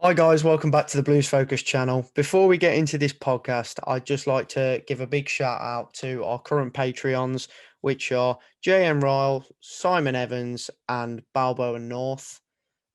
Hi guys, welcome back to the Blues Focus channel. Before we get into this podcast, I'd just like to give a big shout out to our current Patreons, which are JM Ryle, Simon Evans, and Balbo and North.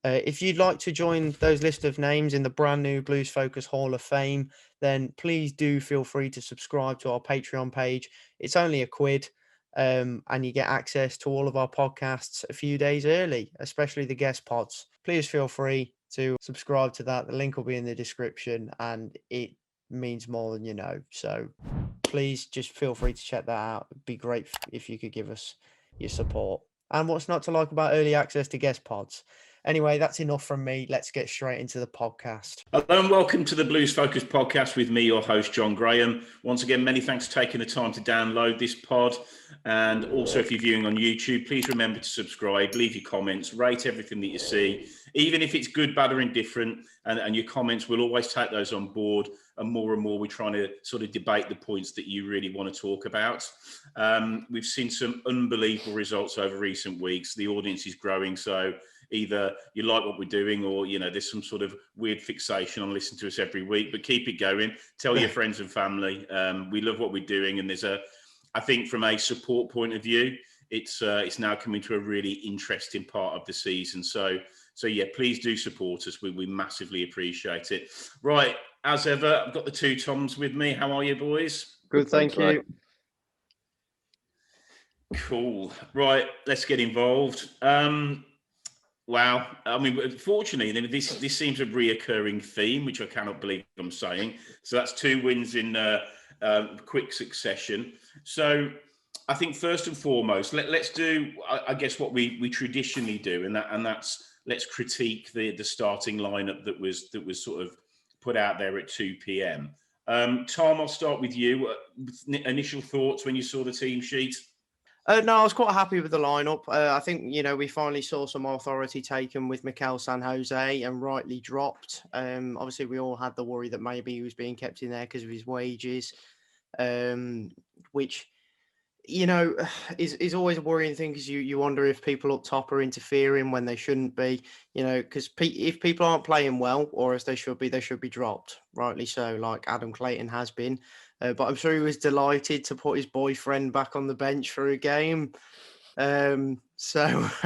If you'd like to join those list of names in the brand new Blues Focus Hall of Fame, then please do feel free to subscribe to our Patreon page. It's only £1, and you get access to all of our podcasts a few days early, especially the guest pods. Please feel free to subscribe to that. The link will be in the description, and it means more than you know. So please just feel free to check that out. It'd be great if you could give us your support. And what's not to like about early access to guest pods? Anyway, that's enough from me. Let's get straight into the podcast. Hello and welcome to the Blues Focus podcast with me, your host, John Graham. Once again, many thanks for taking the time to download this pod. And also, if you're viewing on YouTube, please remember to subscribe, leave your comments, rate everything that you see, even if it's good, bad or indifferent. And your comments, we'll always take those on board. And more, we're trying to sort of debate the points that you really want to talk about. We've seen some unbelievable results over recent weeks. The audience is growing, so either you like what we're doing or, you know, there's some sort of weird fixation on listening to us every week, but keep it going. Tell your friends and family. We love what we're doing. And I think from a support point of view, it's now coming to a really interesting part of the season. So yeah, please do support us. We massively appreciate it. Right. As ever, I've got the two Toms with me. How are you, boys? Good, thank you. Mate. Cool. Right, let's get involved. Wow. I mean, fortunately, this seems a reoccurring theme, which I cannot believe I'm saying. So that's 2 wins in quick succession. So I think first and foremost, let's do, I guess, what we traditionally do, and that's let's critique the starting lineup that was sort of put out there at 2 p.m. Tom, I'll start with you. Initial thoughts when you saw the team sheet? No, I was quite happy with the lineup. I think, we finally saw some authority taken with Mikel San Jose and rightly dropped. Obviously, we all had the worry that maybe he was being kept in there because of his wages, which, is always a worrying thing because you wonder if people up top are interfering when they shouldn't be, because if people aren't playing well or as they should be dropped, rightly so, like Adam Clayton has been. But I'm sure he was delighted to put his boyfriend back on the bench for a game. Overall, I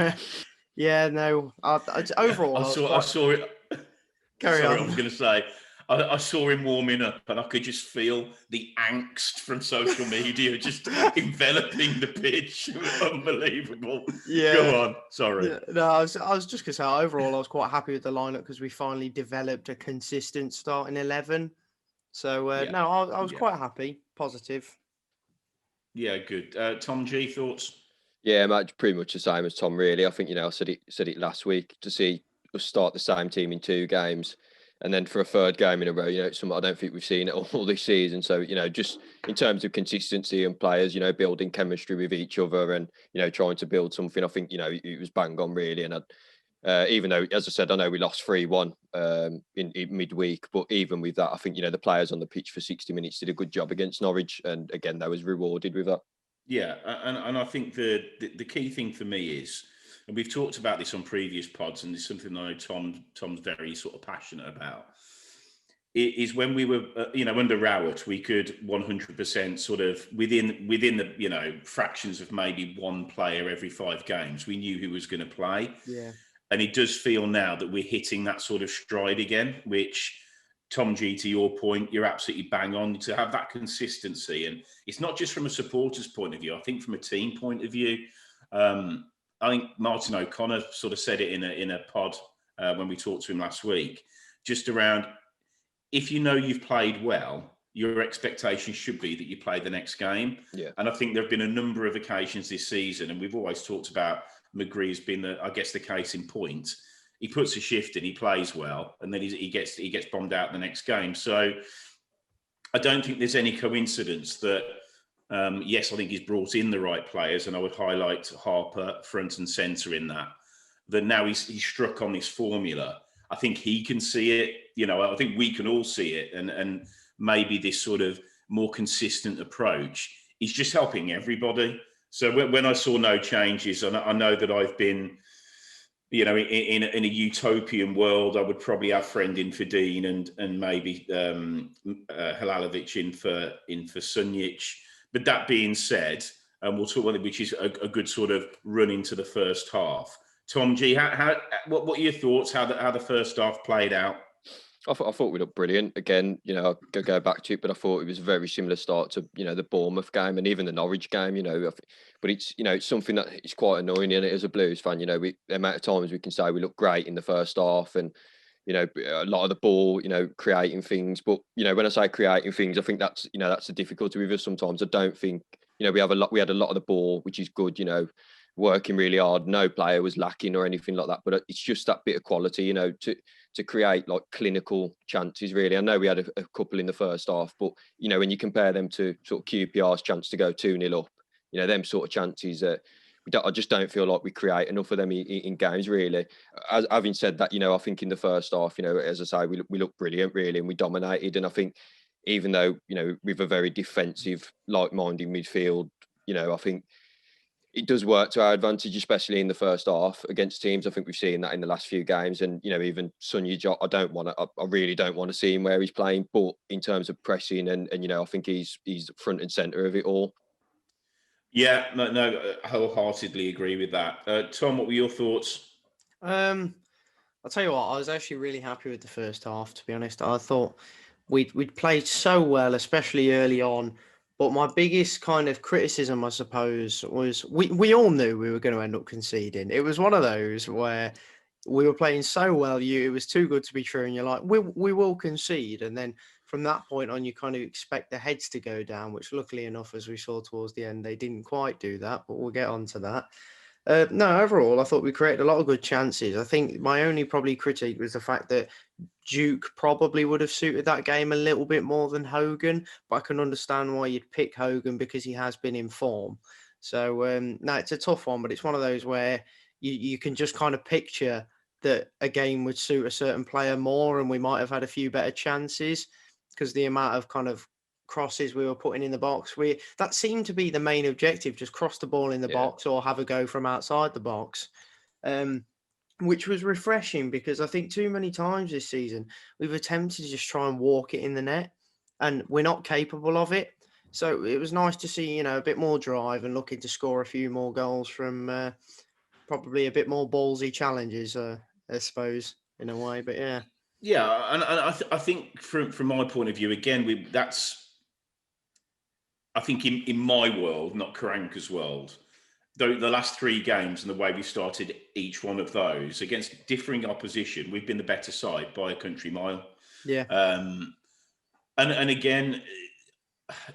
saw it. Carry on. I was going to say, I saw him warming up, and I could just feel the angst from social media just enveloping the pitch. It was unbelievable. Yeah. Go on. Sorry. Yeah, no, I was just going to say, overall, I was quite happy with the lineup because we finally developed a consistent starting 11. So, no, I was quite happy, positive. Yeah, good. Tom G, thoughts? Yeah, mate, pretty much the same as Tom, really. I think, I said it last week, to see us start the same team in 2 games and then for a 3rd game in a row, something I don't think we've seen it all this season. So, just in terms of consistency and players, building chemistry with each other and, trying to build something, I think, it was bang on, really. And even though, as I said, I know we lost 3-1 in midweek, but even with that, I think, the players on the pitch for 60 minutes did a good job against Norwich. And again, they was rewarded with that. Yeah, and I think the key thing for me is, and we've talked about this on previous pods, and it's something I know Tom's very sort of passionate about, it is when we were, under Rowett, we could 100% sort of within the, fractions of maybe one player every 5 games, we knew who was going to play. Yeah. And it does feel now that we're hitting that sort of stride again, which, Tom G, to your point, you're absolutely bang on to have that consistency. And it's not just from a supporter's point of view. I think from a team point of view, I think Martin O'Connor sort of said it in a pod when we talked to him last week, just around, if you've played well, your expectation should be that you play the next game. Yeah. And I think there have been a number of occasions this season, and we've always talked about McGree has been, the case in point. He puts a shift in, he plays well, and then he gets bombed out the next game. So I don't think there's any coincidence that, yes, I think he's brought in the right players, and I would highlight Harper front and centre in that now he's struck on this formula. I think he can see it. I think we can all see it, and maybe this sort of more consistent approach is just helping everybody. So when I saw no changes, and I know that I've been in a utopian world, I would probably have Friend in for Dean and maybe Halilovic in for Sunjic. But that being said, and we'll talk about it, which is a good sort of run into the first half. Tom G, what are your thoughts? How the first half played out? I thought we looked brilliant. Again, I'll go back to it, but I thought it was a very similar start to, the Bournemouth game and even the Norwich game, but it's something that is quite annoying, and as a Blues fan, the amount of times we can say we look great in the first half and, a lot of the ball, creating things. But, when I say creating things, I think that's the difficulty with us sometimes. I don't think, we had a lot of the ball, which is good, working really hard. No player was lacking or anything like that, but it's just that bit of quality, to create like clinical chances, really. I know we had a couple in the first half, but, when you compare them to sort of QPR's chance to go 2-0 up, them sort of chances, I just don't feel like we create enough of them in games, really. Having said that, I think in the first half, as I say, we looked brilliant, really, and we dominated. And I think even though, with a very defensive, like-minded midfield, I think it does work to our advantage, especially in the first half against teams. I think we've seen that in the last few games, and even Sunjic, I really don't want to see him where he's playing. But in terms of pressing, and I think he's front and centre of it all. Yeah, no, I wholeheartedly agree with that. Tom, what were your thoughts? I'll tell you what, I was actually really happy with the first half, to be honest. I thought we'd played so well, especially early on. But my biggest kind of criticism, I suppose, was we all knew we were going to end up conceding. It was one of those where we were playing so well, it was too good to be true, and you're like, we will concede. And then from that point on, you kind of expect the heads to go down, which luckily enough, as we saw towards the end, they didn't quite do that, but we'll get on to that. No, overall, I thought we created a lot of good chances. I think my only probably critique was the fact that Duke probably would have suited that game a little bit more than Hogan, but I can understand why you'd pick Hogan because he has been in form. So, no, it's a tough one, but it's one of those where you can just kind of picture that a game would suit a certain player more, and we might have had a few better chances because the amount of kind of crosses we were putting in the box, that seemed to be the main objective: just cross the ball in the box or have a go from outside the box. Which was refreshing because I think too many times this season we've attempted to just try and walk it in the net, and we're not capable of it. So it was nice to see, a bit more drive and looking to score a few more goals from probably a bit more ballsy challenges, I suppose, in a way. But yeah. Yeah, and I think from my point of view, again, I think in my world, not Karanka's world, the last three games and the way we started each one of those against differing opposition, we've been the better side by a country mile. Yeah. And again,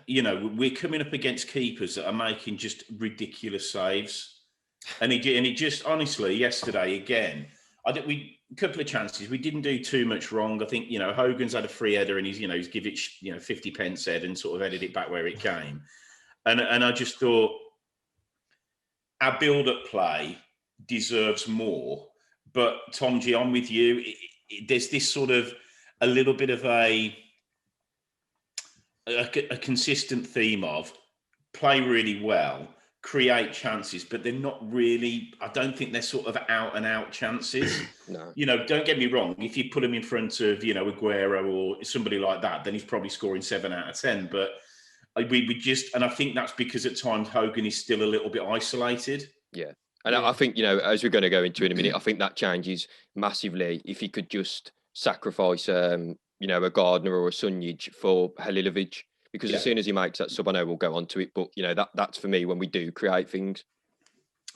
we're coming up against keepers that are making just ridiculous saves. And it just, honestly, yesterday, again, I think a couple of chances. We didn't do too much wrong. I think, Hogan's had a free header and he's give it, 50 pence head and sort of headed it back where it came. And I just thought our build-up play deserves more. But Tom G, I'm with you. There's this sort of a little bit of a consistent theme of play really well, create chances, but they're not really, I don't think they're sort of out and out chances. No. Don't get me wrong. If you put him in front of, Aguero or somebody like that, then he's probably scoring 7 out of 10. But we just, and I think that's because at times Hogan is still a little bit isolated. Yeah. And I think, as we're going to go into in a minute, I think that changes massively if he could just sacrifice, a Gardner or a Sunjic for Halilovic. Because as soon as he makes that sub, I know we'll go on to it, but that's for me when we do create things.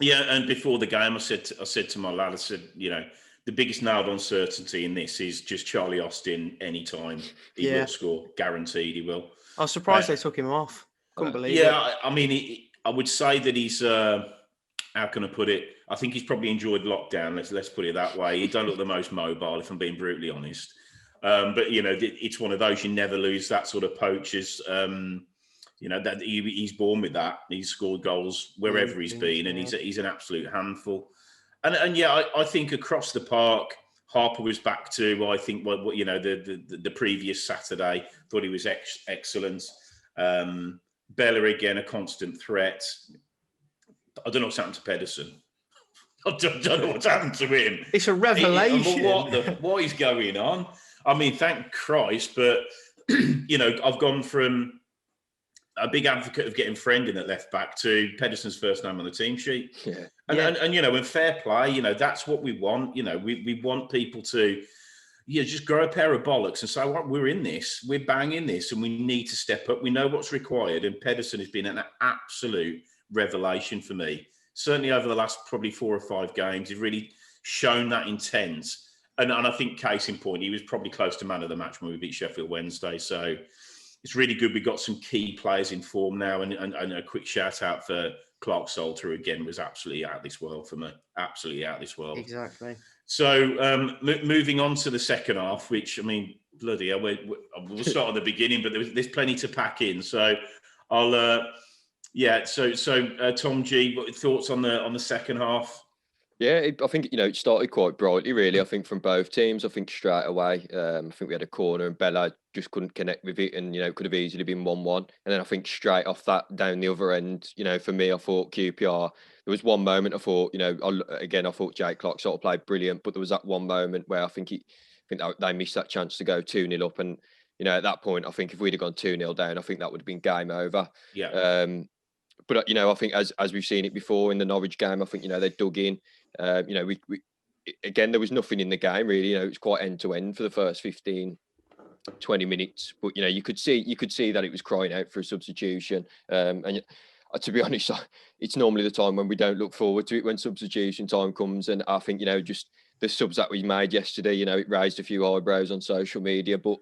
Yeah, and before the game, I said to my lad, I said, the biggest nailed on certainty in this is just Charlie Austin. Anytime he will score, guaranteed he will. I was surprised they took him off. Couldn't believe it. Yeah, I mean, I would say that he's. How can I put it? I think he's probably enjoyed lockdown. Let's put it that way. He don't look the most mobile, if I'm being brutally honest. But it's one of those you never lose that sort of poachers. That he's born with that. He's scored goals wherever he's been, and he's an absolute handful. And I think across the park, Harper was back to I think what the previous Saturday. Thought he was excellent. Bella again a constant threat. I don't know what's happened to Pedersen. I don't know what's happened to him. It's a revelation. What is going on? I mean, thank Christ, but I've gone from a big advocate of getting Friend in at left back to Pedersen's first name on the team sheet. Yeah. And and fair play, that's what we want. We want people to just grow a pair of bollocks and say, well, we're in this, we're banging this, and we need to step up. We know what's required. And Pedersen has been an absolute revelation for me. Certainly over the last probably 4 or 5 games, he's really shown that intent. And I think case in point, he was probably close to man of the match when we beat Sheffield Wednesday. So it's really good. We've got some key players in form now. And a quick shout out for Clark Salter, who again was absolutely out of this world for me. Absolutely out of this world. Exactly. So moving on to the second half, which, I mean, bloody hell, we'll start at the beginning, but there's plenty to pack in. So I'll, Tom G, what thoughts on the second half? Yeah, I think, it started quite brightly, really. I think from both teams, I think straight away, I think we had a corner and Bella just couldn't connect with it, and, it could have easily been 1-1. And then I think straight off that, down the other end, for me, I thought QPR, there was one moment I thought, I thought Jake Clark sort of played brilliant, but there was that one moment where I think they missed that chance to go 2-0 up. And, at that point, I think if we'd have gone 2-0 down, I think that would have been game over. Yeah. But, I think as we've seen it before in the Norwich game, I think, they dug in. We again, there was nothing in the game really. It was quite end to end for the first 15, 20 minutes. But you could see that it was crying out for a substitution. And to be honest, it's normally the time when we don't look forward to it when substitution time comes. And I think just the subs that we made yesterday, it raised a few eyebrows on social media. But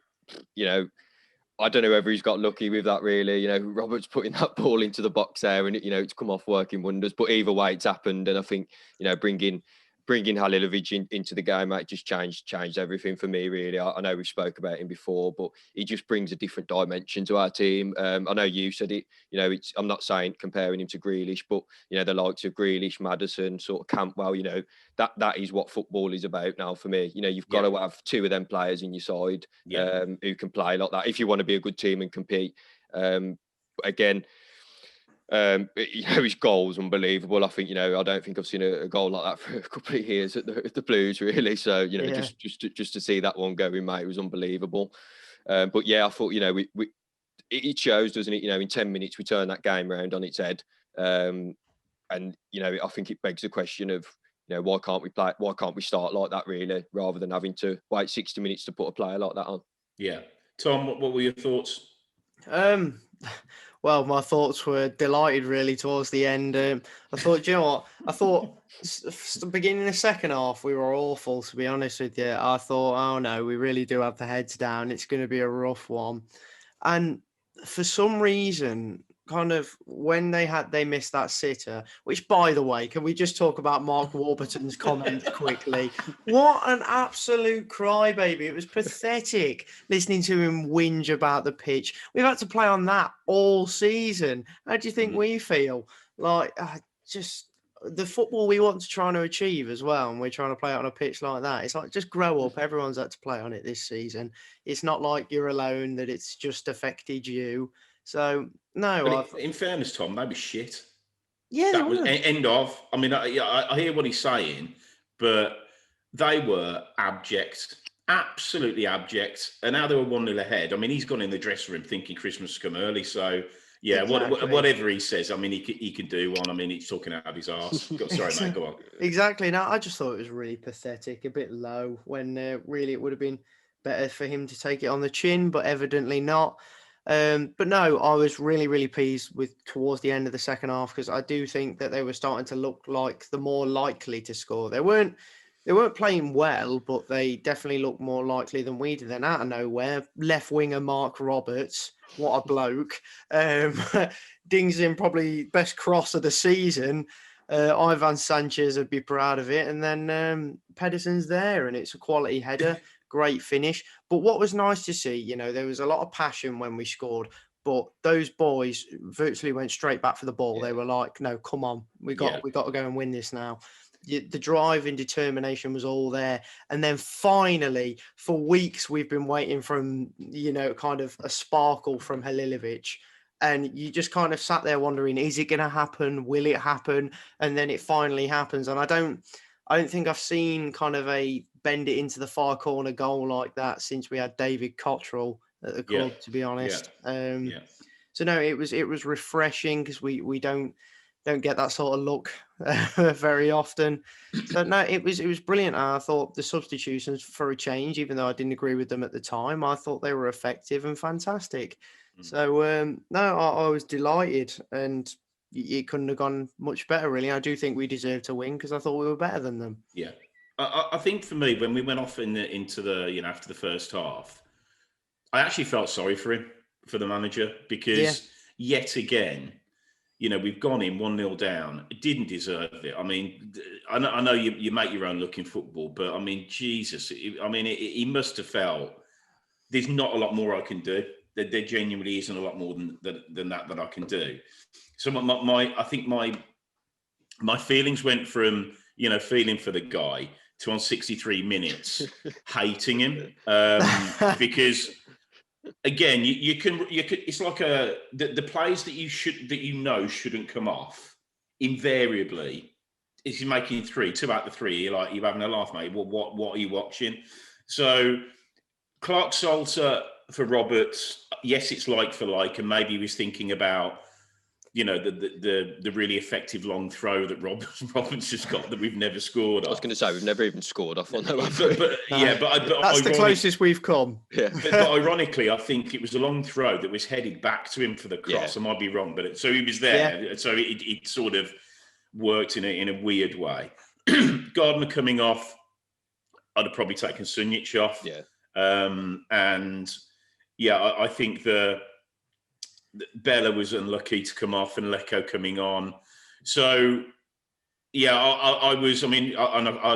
I don't know whether he's got lucky with that really. Robert's putting that ball into the box there and it's come off working wonders. But either way, it's happened. And I think, bringing Halilovic into the game, it just changed everything for me, really. I know we spoke about him before, but he just brings a different dimension to our team. I know you said it, I'm not saying comparing him to Grealish, but, the likes of Grealish, Maddison, sort of Campbell, that is what football is about now for me. You've got to have 2 of them players in your side who can play like that if you want to be a good team and compete. Again, his goal was unbelievable. I think I don't think I've seen a goal like that for a couple of years at the Blues really. So just to see that one going, mate, it was unbelievable. But yeah, I thought it shows, doesn't it? In 10 minutes we turn that game around on its head. And I think it begs the question of why can't we start like that really, rather than having to wait 60 minutes to put a player like that on. Yeah, Tom, what were your thoughts? Well, my thoughts were delighted really towards the end. I thought, do you know what? I thought the beginning of the second half, we were awful, to be honest with you. I thought, oh no, we really do have the heads down. It's going to be a rough one. And for some reason, kind of when they missed that sitter, which by the way, can we just talk about Mark Warburton's comment quickly? What an absolute crybaby. It was pathetic listening to him whinge about the pitch. We've had to play on that all season. How do you think we feel? Like, just the football we want to try and achieve as well, and we're trying to play it on a pitch like that. It's like, just grow up. Everyone's had to play on it this season. It's not like you're alone, that it's just affected you. So, no. In fairness, Tom, they were shit. Yeah, that was end of. I mean, I hear what he's saying, but they were abject, absolutely abject. And now they were 1-0 ahead. I mean, he's gone in the dressing room thinking Christmas has come early. So, yeah, exactly. Whatever he says, I mean, he can do one. I mean, he's talking out of his arse. Sorry, mate, go on. Exactly. No, I just thought it was really pathetic, a bit low, when really it would have been better for him to take it on the chin, but evidently not. But no, I was really, really pleased with towards the end of the second half, because I do think that they were starting to look like the more likely to score. They weren't playing well, but they definitely looked more likely than we did. Then out of nowhere, left winger Mark Roberts, what a bloke, dings in probably best cross of the season. Ivan Sanchez would be proud of it, and then Pedersen's there, and it's a quality header. Great finish. But what was nice to see, there was a lot of passion when we scored, but those boys virtually went straight back for the ball. Yeah. They were like, no, come on. We got to go and win this now. The drive and determination was all there. And then finally, for weeks, we've been waiting from, kind of a sparkle from Halilovic. And you just kind of sat there wondering, is it going to happen? Will it happen? And then it finally happens. And I don't think I've seen kind of a bend it into the far corner goal like that since we had David Cottrell at the club, to be honest. So no, it was refreshing because we don't get that sort of look very often. So no, it was brilliant. I thought the substitutions, for a change, even though I didn't agree with them at the time, I thought they were effective and fantastic. So no, I was delighted, and it couldn't have gone much better, really. I do think we deserved to win because I thought we were better than them. Yeah, I think for me, when we went off into the after the first half, I actually felt sorry for him, for the manager, because yet again, we've gone in 1-0 down. It didn't deserve it. I mean, I know you make your own look in football, but I mean, Jesus, he must have felt there's not a lot more I can do. There genuinely isn't a lot more than that I can do. So I think my feelings went from feeling for the guy to, on 63 minutes, hating him, because again you can it's like the players that you shouldn't come off invariably. If you're making 2 out of the 3, you're having a laugh, mate. What are you watching? So Clark Salter for Roberts, yes, it's like for like, and maybe he was thinking about the really effective long throw that Roberts has got that we've never scored. I was going to say we've never even scored off on that. But that's the closest we've come. Yeah. But ironically, I think it was a long throw that was headed back to him for the cross. I might be wrong, but so he was there. Yeah. So it sort of worked in a weird way. Gardner coming off, I'd have probably taken Sunjic off. Yeah. I think Bella was unlucky to come off, and Lecco coming on. So, I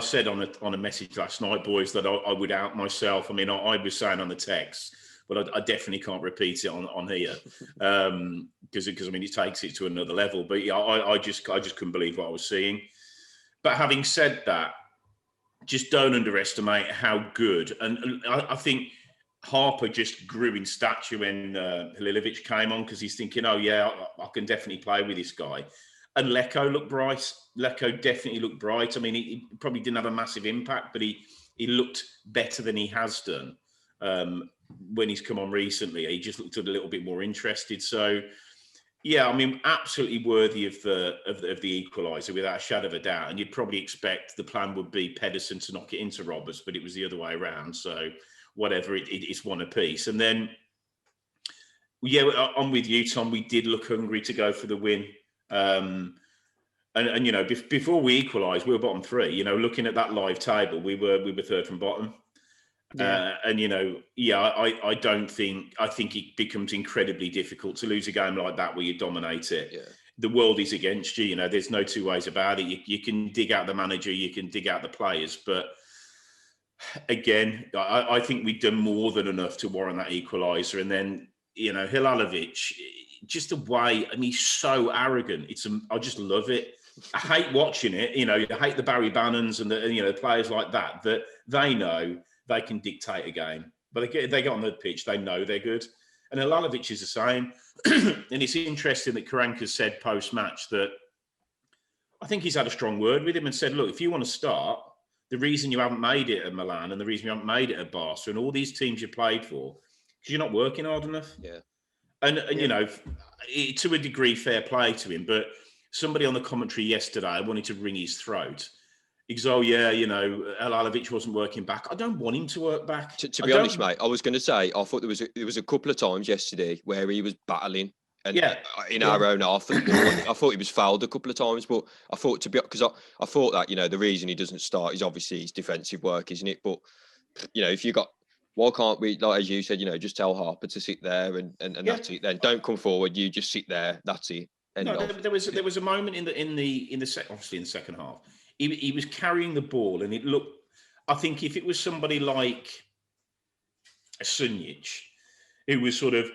said on a message last night, boys, that I would out myself. I mean, I was saying on the text, but I definitely can't repeat it on here because it takes it to another level. But yeah, I just couldn't believe what I was seeing. But having said that, just don't underestimate how good, and I think Harper just grew in stature when Halilovic came on, because he's thinking, I can definitely play with this guy. And Lecco looked bright. Lecco definitely looked bright. I mean, he probably didn't have a massive impact, but he looked better than he has done when he's come on recently. He just looked a little bit more interested. So, yeah, I mean, absolutely worthy of the equaliser without a shadow of a doubt. And you'd probably expect the plan would be Pedersen to knock it into Roberts, but it was the other way around. So, whatever, it's one apiece. And then, I'm with you, Tom. We did look hungry to go for the win. Before we equalised, we were bottom 3. Looking at that live table, we were third from bottom. Yeah. I think it becomes incredibly difficult to lose a game like that where you dominate it. Yeah. The world is against you. There's no two ways about it. You can dig out the manager, you can dig out the players, but again, I think we've done more than enough to warrant that equaliser. And then, Halilovic, just the way, and he's so arrogant. I just love it. I hate watching it. I hate the Barry Bannons and the players like that they know they can dictate a game. But they get on the pitch, they know they're good. And Halilovic is the same. And it's interesting that Karanka said post-match that I think he's had a strong word with him and said, look, if you want to start, the reason you haven't made it at Milan and the reason you haven't made it at Barca and all these teams you played for, because you're not working hard enough. Yeah. And to a degree, fair play to him. But somebody on the commentary yesterday wanted to wring his throat. Because, Halilovic wasn't working back. I don't want him to work back. To be honest, mate, I was going to say, I thought there was a couple of times yesterday where he was battling. And in our own half, I thought he was fouled a couple of times, but I thought because I thought that the reason he doesn't start is obviously his defensive work, isn't it? But if you got, why can't we, like as you said, just tell Harper to sit there and that's it. Then don't come forward. You just sit there. That's it. There was a moment in the second half. He was carrying the ball, and it looked. I think if it was somebody like a Sunjic, who was sort of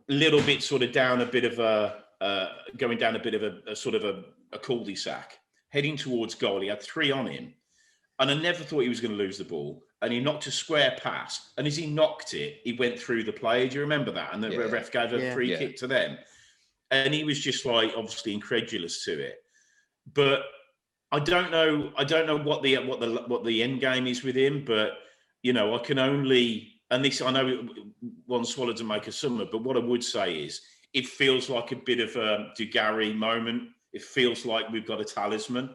little bit sort of down a bit of going down a bit of a sort of a cul-de-sac, heading towards goal. He had 3 on him, and I never thought he was going to lose the ball. And he knocked a square pass, and as he knocked it, he went through the player. Do you remember that? And the ref gave a free kick to them. and he was just like obviously incredulous to it. But I don't know what the end game is with him. But I can only, and this I know one swallow doesn't make a summer. But what I would say is, it feels like a bit of a Dugarry moment. It feels like we've got a talisman,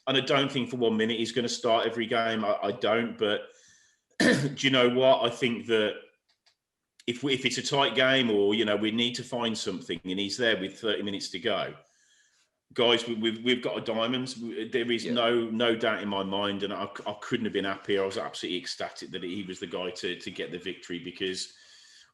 and I don't think for 1 minute he's going to start every game. I don't. But do you know what? I think that if it's a tight game, or we need to find something, and he's there with 30 minutes to go, guys, we've got a diamond. There is no doubt in my mind, and I couldn't have been happier. I was absolutely ecstatic that he was the guy to get the victory, because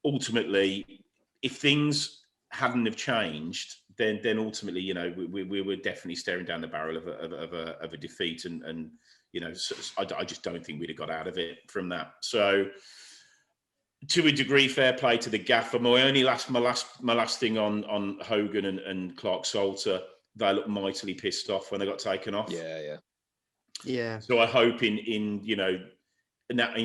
ultimately, if things hadn't have changed, then ultimately, we were definitely staring down the barrel of a defeat, and I just don't think we'd have got out of it from that. So, to a degree, fair play to the gaffer. My last thing on Hogan and Clark Salter. They looked mightily pissed off when they got taken off. Yeah. So I hope in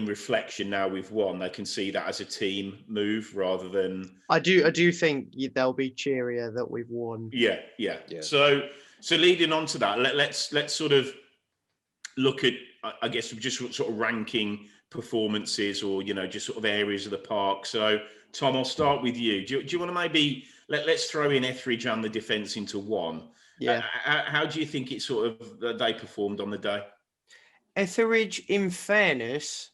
reflection, now we've won, they can see that as a team move rather than. I do think they'll be cheerier that we've won. Yeah. So leading on to that, let's sort of look at, I guess, just sort of ranking performances, or just sort of areas of the park. So Tom, I'll start with you. Do you want to maybe let's throw in Etheridge and the defence into one? Yeah. How do you think it sort of they performed on the day? Etheridge, in fairness,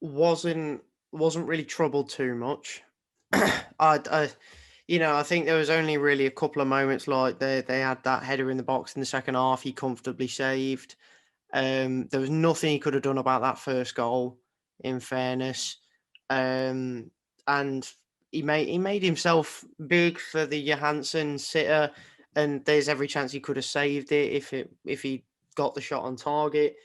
wasn't really troubled too much. I think there was only really a couple of moments, like they had that header in the box in the second half. He comfortably saved. There was nothing he could have done about that first goal, in fairness. And he made himself big for the Johansson sitter, and there's every chance he could have saved it if he got the shot on target.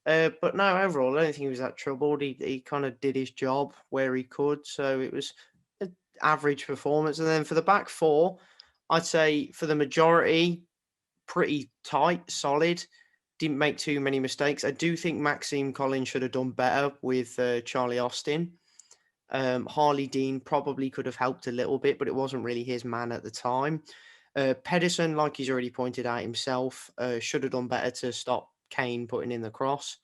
But no, overall, I don't think he was that troubled. He kind of did his job where he could, so it was an average performance. And then for the back four, I'd say for the majority, pretty tight, solid. Didn't make too many mistakes. I do think Maxime Collins should have done better with Charlie Austin. Harley Dean probably could have helped a little bit, but it wasn't really his man at the time. Pedersen, like he's already pointed out himself, should have done better to stop Kane putting in the cross.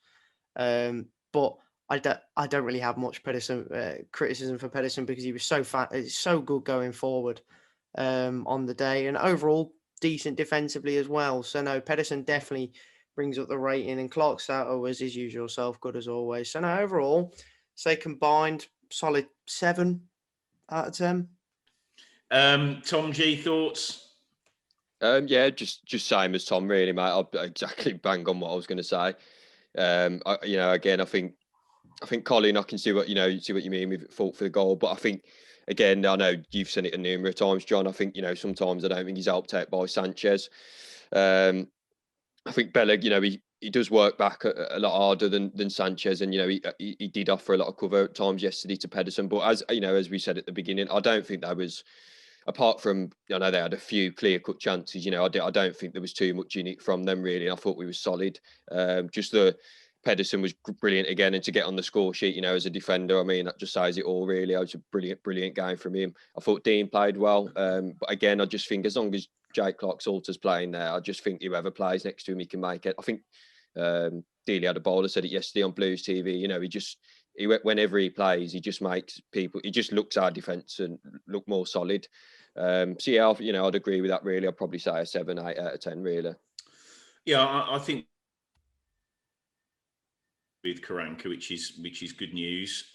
But I don't really have much criticism for Pedersen, because he was so good going forward on the day, and overall decent defensively as well. So no, Pedersen definitely brings up the rating, and Clark Salter was his usual self, good as always. So no, overall, say combined, solid 7 out of 10. Tom G, thoughts? Just same as Tom, really, mate. I'll exactly bang on what I was going to say. Again, I think Colin, I can see what you mean with fault for the goal, but I think, again, I know you've seen it a number of times, John. I think sometimes I don't think he's helped out by Sanchez. I think Bella, he does work back a lot harder than Sanchez, and he did offer a lot of cover at times yesterday to Pedersen. But as we said at the beginning, I don't think that was, apart from they had a few clear cut chances. I don't think there was too much in it from them, really. I thought we were solid. Just the Pedersen was brilliant again, and to get on the score sheet, as a defender, I mean, that just says it all, really. It was a brilliant game from him. I thought Dean played well, but again, I just think as long as Jake Clark-Salter's playing there, I just think whoever plays next to him, he can make it. I think Dealey had a bowler said it yesterday on Blues TV. Whenever he plays, he just makes people. He just looks our defence and look more solid. I'd agree with that. Really, I'd probably say a 7, 8 out of 10. Really. Yeah, I think with Karanka, which is good news.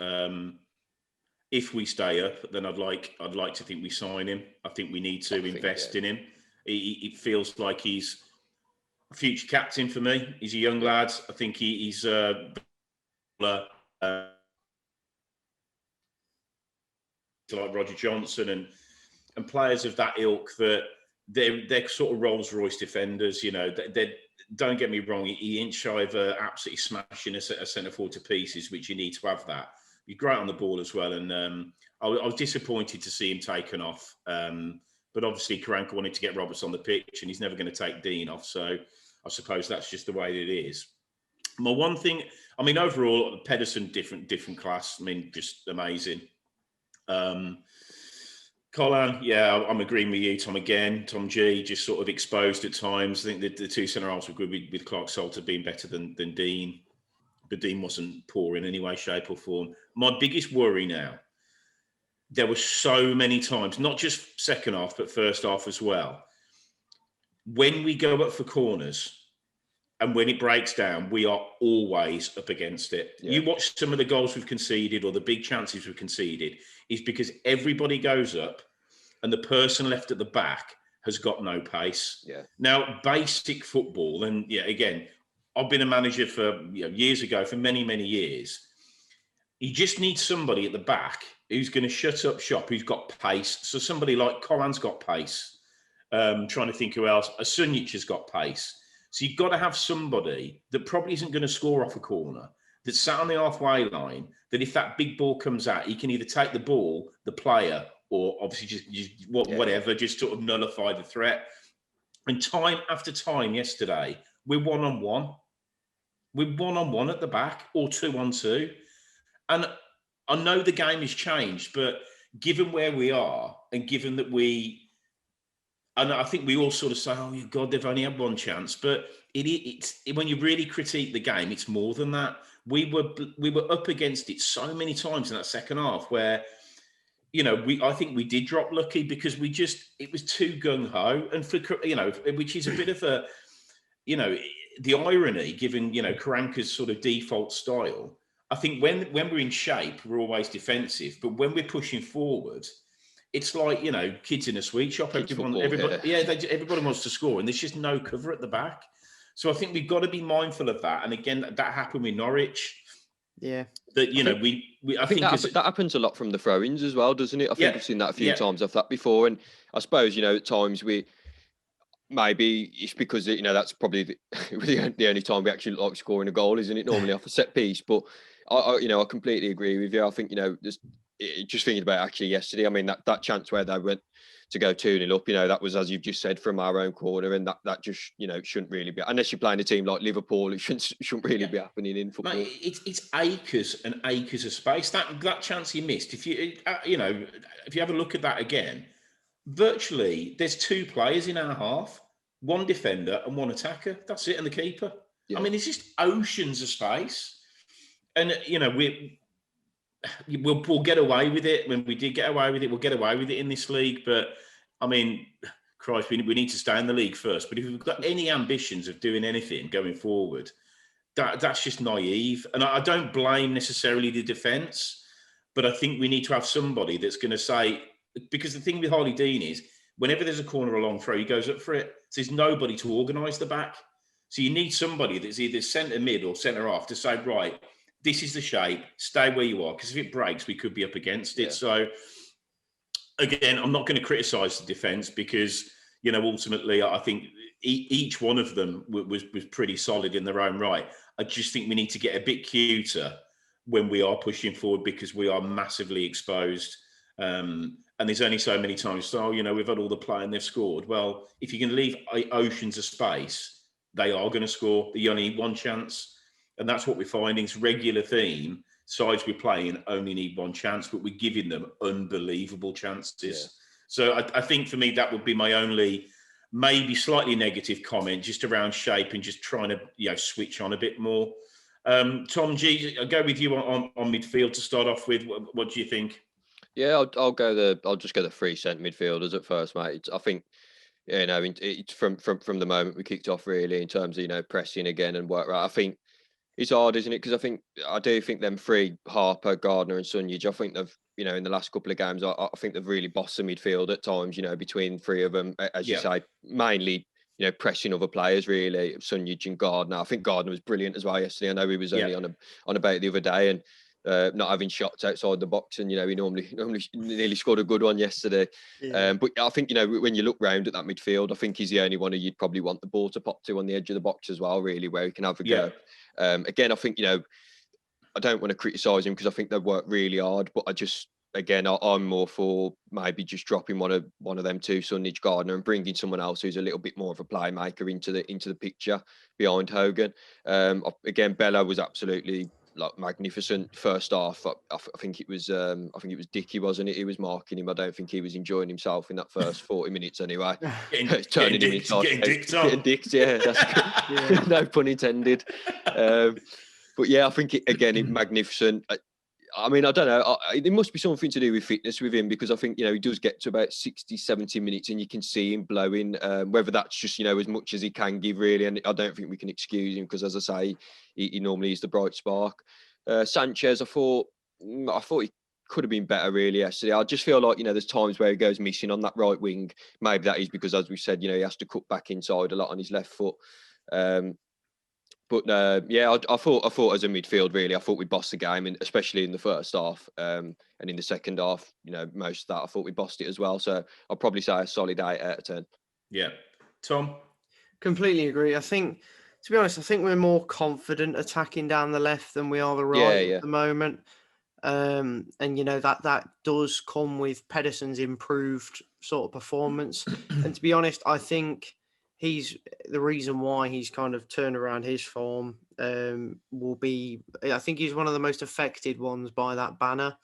If we stay up, then I'd like to think we sign him. I think we need to invest in him. It feels like he's a future captain for me. He's a young lad. I think he's like Roger Johnson and players of that ilk, that they're sort of Rolls-Royce defenders. They don't get me wrong. He ain't shy of absolutely smashing a centre forward to pieces, which you need to have that. He's great on the ball as well, and I was disappointed to see him taken off. But obviously, Karanka wanted to get Roberts on the pitch, and he's never going to take Dean off. So I suppose that's just the way it is. My one thing, I mean, overall, Pedersen, different class. I mean, just amazing. Colin, yeah, I'm agreeing with you, Tom. Again, Tom G just sort of exposed at times. I think the two centre halves were good with Clark Salter being better than Dean, but Dean wasn't poor in any way, shape, or form. My biggest worry now, there were so many times, not just second half, but first half as well. When we go up for corners and when it breaks down, we are always up against it. Yeah. You watch some of the goals we've conceded or the big chances we've conceded, is because everybody goes up and the person left at the back has got no pace. Yeah. Now, basic football, and yeah, again, I've been a manager for years ago, for many, many years. You just need somebody at the back who's going to shut up shop, who's got pace. So somebody like Colan's got pace. Trying to think who else. Sunjic has got pace. So you've got to have somebody that probably isn't going to score off a corner, that's sat on the halfway line, that if that big ball comes out, he can either take the ball, the player, or obviously just whatever, just sort of nullify the threat. And time after time yesterday, we're one-on-one. We're one-on-one at the back or 2-on-2. And I know the game has changed, but given where we are and given that and I think we all sort of say, oh, God, they've only had one chance. But it's when you really critique the game, it's more than that. We were up against it so many times in that second half where, I think we did drop lucky because it was too gung-ho. And which is a bit of a, the irony given, Karanka's sort of default style. I think when we're in shape, we're always defensive. But when we're pushing forward, it's like, kids in a sweet shop. Everybody wants to score, and there's just no cover at the back. So I think we've got to be mindful of that. And again, that happened with Norwich. Yeah. That I think that happens a lot from the throw-ins as well, doesn't it? I think I've seen that a few times off that before. And I suppose, at times maybe it's because that's probably the only time we actually like scoring a goal, isn't it? Normally off a set piece, but I completely agree with you. I think just thinking about actually yesterday, I mean that chance where they went to go 2-0 up, that was, as you've just said, from our own corner, and that just shouldn't really be, unless you're playing a team like Liverpool, it shouldn't really be happening in football. Mate, it's acres and acres of space. That chance he missed, if you have a look at that again, virtually there's two players in our half, one defender and one attacker. That's it, and the keeper. Yeah. I mean, it's just oceans of space, and we'll get away with it. When we did get away with it, we'll get away with it in this league. But I mean, Christ, we need to stay in the league first. But if we've got any ambitions of doing anything going forward, that's just naive. And I don't blame necessarily the defence, but I think we need to have somebody that's going to say, because the thing with Harley Dean is, whenever there's a corner or a long throw, he goes up for it. So there's nobody to organise the back. So you need somebody that's either centre mid or centre half to say, right, this is the shape, stay where you are, because if it breaks, we could be up against it. Yeah. So, again, I'm not going to criticise the defence because, ultimately, I think each one of them was pretty solid in their own right. I just think we need to get a bit cuter when we are pushing forward because we are massively exposed. And there's only so many times, we've had all the play and they've scored. Well, if you can leave oceans of space, they are going to score. You only need one chance. And that's what we're finding. It's regular theme. Sides we're playing only need one chance, but we're giving them unbelievable chances. Yeah. So I think for me, that would be my only, maybe slightly negative comment, just around shape and just trying to switch on a bit more. Tom G, I'll go with you on midfield to start off with. What do you think? Yeah, I'll just go the 3 centre midfielders at first, mate. I think it's from the moment we kicked off, really, in terms of pressing again and work right. I think it's hard, isn't it? Because I do think them 3, Harper, Gardner and Sunjic, I think they've, in the last couple of games, I think they've really bossed the midfield at times, between 3 of them, as you say, mainly, pressing other players, really, Sunjic and Gardner. I think Gardner was brilliant as well yesterday. I know he was only on a bait the other day and not having shots outside the box, and, he normally nearly scored a good one yesterday. Yeah. But I think, when you look round at that midfield, I think he's the only one who you'd probably want the ball to pop to on the edge of the box as well, really, where he can have a go. Again, I think, I don't want to criticise him because I think they've worked really hard, but I'm more for maybe just dropping one of them two, Sunjic, Gardner, and bringing someone else who's a little bit more of a playmaker into the picture behind Hogan. Again, Bella was absolutely like magnificent first half. I think it was Dicky, wasn't it? He was marking him. I don't think he was enjoying himself in that first 40 minutes anyway. Turning him inside, getting dicked on. Getting dicked, yeah. That's good. No pun intended. But yeah, I think magnificent. I mean, I don't know. There must be something to do with fitness with him, because I think, he does get to about 60, 70 minutes and you can see him blowing, whether that's just, as much as he can give, really. And I don't think we can excuse him because, as I say, he normally is the bright spark. Sanchez, I thought he could have been better, really, yesterday. I just feel like, there's times where he goes missing on that right wing. Maybe that is because, as we said, he has to cut back inside a lot on his left foot. But yeah, I thought as a midfield, really, I thought we bossed the game, and especially in the first half, and in the second half, most of that I thought we bossed it as well. So I'll probably say a solid 8 out of 10. Yeah, Tom. Completely agree. I think, to be honest, we're more confident attacking down the left than we are the right at the moment. And that does come with Pedersen's improved sort of performance. And to be honest, I think he's the reason why he's kind of turned around his form. Will be, I think he's one of the most affected ones by that banner.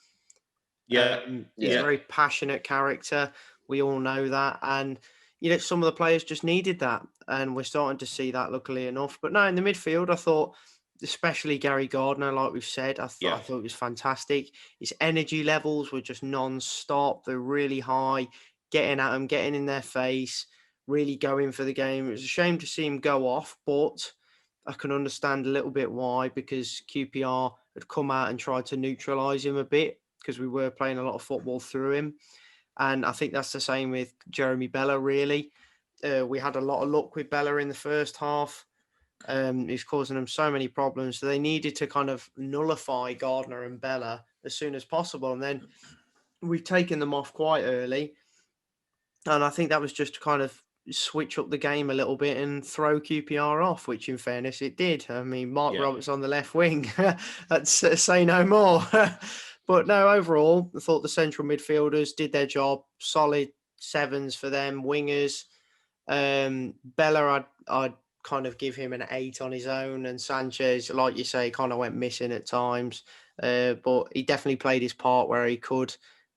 Yeah, he's a very passionate character. We all know that, and some of the players just needed that, and we're starting to see that, luckily enough. But no, in the midfield, I thought, especially Gary Gardner, like we've said, I thought it was fantastic. His energy levels were just non-stop. They're really high, getting at them, getting in their face, really going for the game. It was a shame to see him go off, but I can understand a little bit why, because QPR had come out and tried to neutralise him a bit, because we were playing a lot of football through him. And I think that's the same with Jeremy Bella, really. We had a lot of luck with Bella in the first half. He's causing them so many problems. So they needed to kind of nullify Gardner and Bella as soon as possible. And then we've taken them off quite early. And I think that was just to kind of switch up the game a little bit and throw QPR off, which in fairness, it did. I mean, Mark Roberts on the left wing, that's say no more. But no, overall, I thought the central midfielders did their job. Solid 7s for them, wingers. Bella, I'd kind of give him an 8 on his own, and Sanchez, like you say, kind of went missing at times. But he definitely played his part where he could.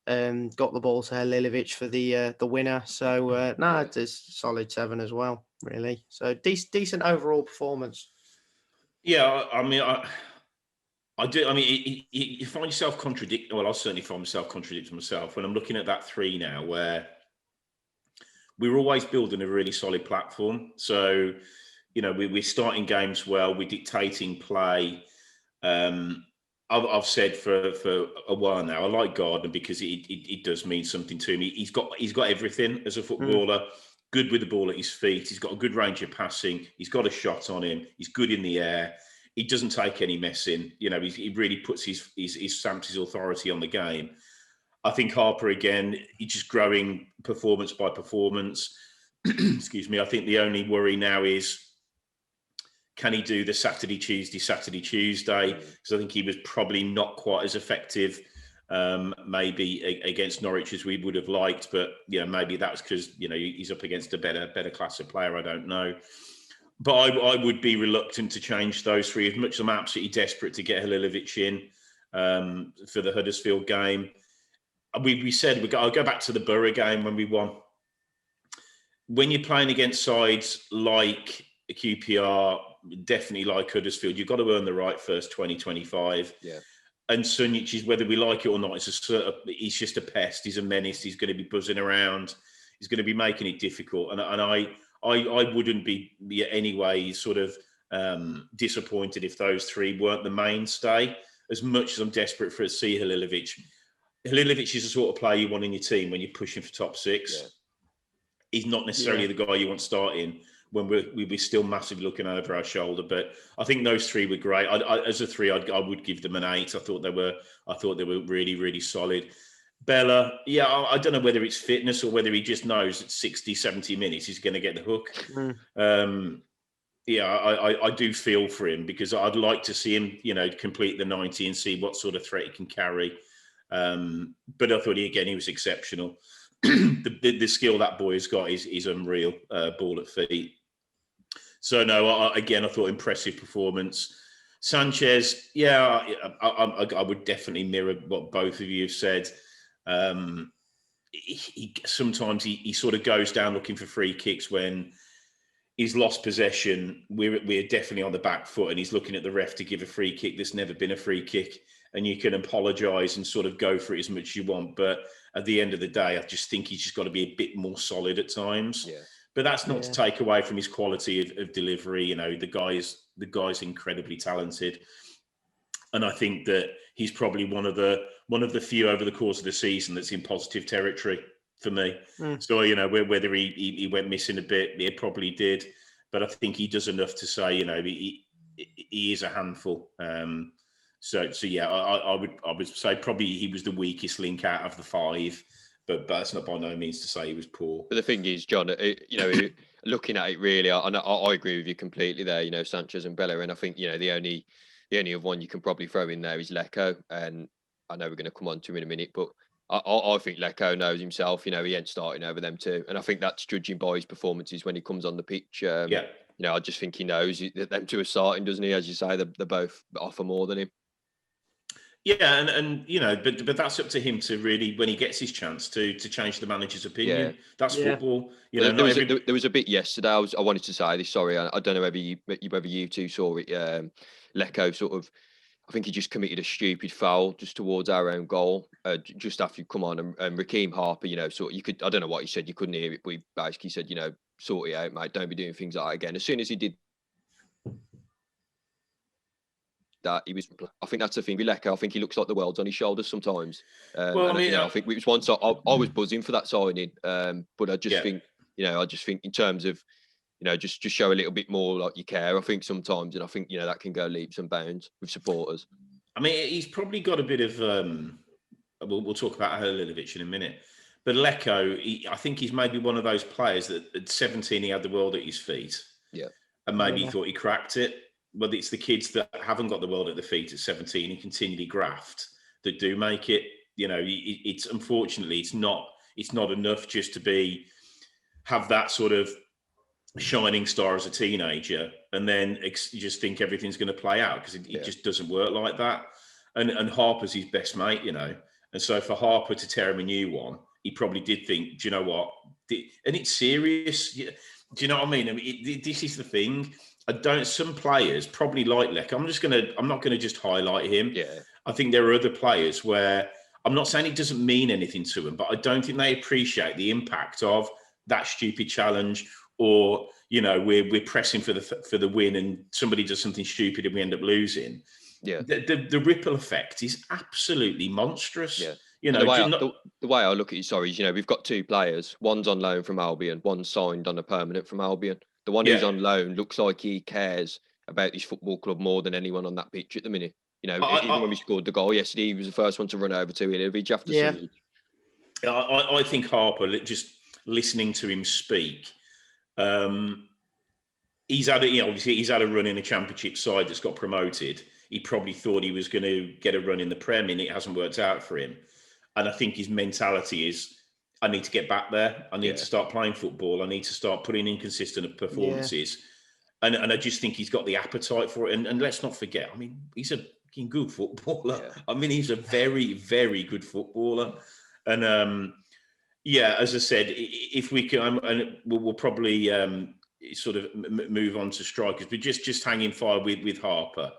Got the ball to Halilovic for the winner. So it's a solid 7 as well, really. So decent overall performance. Yeah, I mean, I do. I mean, you find yourself contradicting. Well, I certainly find myself contradicting myself when I'm looking at that 3 now, where we're always building a really solid platform. So, we're starting games well, we're dictating play. I've said for a while now, I like Gardner because it does mean something to me. He's got everything as a footballer. Good with the ball at his feet. He's got a good range of passing. He's got a shot on him. He's good in the air. He doesn't take any messing. He really puts his stamps his authority on the game. I think Harper, again, he's just growing performance by performance. Excuse me. I think the only worry now is, can he do the Saturday, Tuesday? Because I think he was probably not quite as effective, maybe against Norwich as we would have liked. But maybe that's because he's up against a better class of player. I don't know. But I would be reluctant to change those 3. As much as I'm absolutely desperate to get Halilovic in for the Huddersfield game. We said I'll go back to the Borough game when we won. When you're playing against sides like QPR, definitely like Huddersfield, you've got to earn the right first 20, 25. Yeah. And Sunjic is, whether we like it or not, he's just a pest. He's a menace. He's going to be buzzing around. He's going to be making it difficult. And I wouldn't be anyway sort of disappointed if those 3 weren't the mainstay. As much as I'm desperate for to see Halilovic. Halilovic is the sort of player you want in your team when you're pushing for top 6. Yeah. He's not necessarily the guy you want starting when we're still massively looking over our shoulder. But I think those 3 were great. As a 3, I would give them an 8. I thought they were really, really solid. Bella, I don't know whether it's fitness or whether he just knows at 60, 70 minutes he's going to get the hook. I do feel for him because I'd like to see him, complete the 90 and see what sort of threat he can carry. But I thought he was exceptional. The skill that boy has got is unreal. Ball at feet. So no, I thought impressive performance. Sanchez, yeah, I would definitely mirror what both of you have said. Sometimes he sort of goes down looking for free kicks when he's lost possession. We're definitely on the back foot, and he's looking at the ref to give a free kick that's never been a free kick. And you can apologise and sort of go for it as much as you want, but at the end of the day, I just think he's just got to be a bit more solid at times. Yeah. But that's not to take away from his quality of delivery. You know, the guy's incredibly talented, and I think that he's probably one of the few over the course of the season that's in positive territory for me. So, you know, whether he went missing a bit, he probably did, but I think he does enough to say, you know, he is a handful. So yeah, I would say probably he was the weakest link out of the five, but that's not by no means to say he was poor. But the thing is, John, you know, looking at it really, I agree with you completely there. You know, Sanchez and Bella, and I think, you know, the only other one you can probably throw in there is Lecco, and I know we're going to come on to him in a minute, but I think Lecco knows himself. You know, he ain't starting over them too, and I think that's judging by his performances when he comes on the pitch. You know, I just think he knows that them two are starting, doesn't he? As you say, they both offer more than him. Yeah, and you know, but that's up to him to really, when he gets his chance, to change the manager's opinion. Yeah. That's football. You know, there was a bit yesterday. I wanted to say this. Sorry, I don't know whether you two saw it. Lecco sort of, I think he just committed a stupid foul just towards our own goal, just after you come on, and Raheem Harper, you know, sort of, you could, I don't know what he said, you couldn't hear it, but he basically said, you know, sort it out, mate. Don't be doing things like that again. As soon as he did that, he was. I think that's the thing with Lecco. I think he looks like the world's on his shoulders sometimes. Well, I mean, I think it was once I was buzzing for that signing, but I just think, you know, in terms of, you know, just show a little bit more like you care. I think sometimes, and I think, you know, that can go leaps and bounds with supporters. I mean, he's probably got a bit of. We'll talk about Halilovic in a minute, but Lecco, I think he's maybe one of those players that at 17 he had the world at his feet. Yeah, and maybe he thought he cracked it. But it's the kids that haven't got the world at their feet at 17 and continually graft that do make it. You know, it's unfortunately it's not enough just to have that sort of shining star as a teenager and then you just think everything's going to play out, because it just doesn't work like that. And Harper's his best mate, you know, and so for Harper to tear him a new one, he probably did think, do you know what? And it's serious. Do you know what I mean? I mean, this is the thing. Some players probably like Lecco. I'm not gonna just highlight him. Yeah. I think there are other players where I'm not saying it doesn't mean anything to them, but I don't think they appreciate the impact of that stupid challenge, or, you know, we're pressing for the win and somebody does something stupid and we end up losing. Yeah. The ripple effect is absolutely monstrous. Yeah. You know, the way I look at it, is, you know, we've got two players. One's on loan from Albion, one's signed on a permanent from Albion. The one who's on loan looks like he cares about his football club more than anyone on that pitch at the minute. You know, even when we scored the goal yesterday, he was the first one to run over to Halilovic after some. I think Harper, just listening to him speak, he's had a run in a championship side that's got promoted. He probably thought he was going to get a run in the Prem, and it hasn't worked out for him. And I think his mentality is, I need to get back there. I need to start playing football. I need to start putting in consistent performances. And I just think he's got the appetite for it. And let's not forget, I mean, he's a good footballer. Yeah. I mean, he's a very, very good footballer. And as I said, if we can, and we'll probably sort of move on to strikers, but just hanging fire with Harper.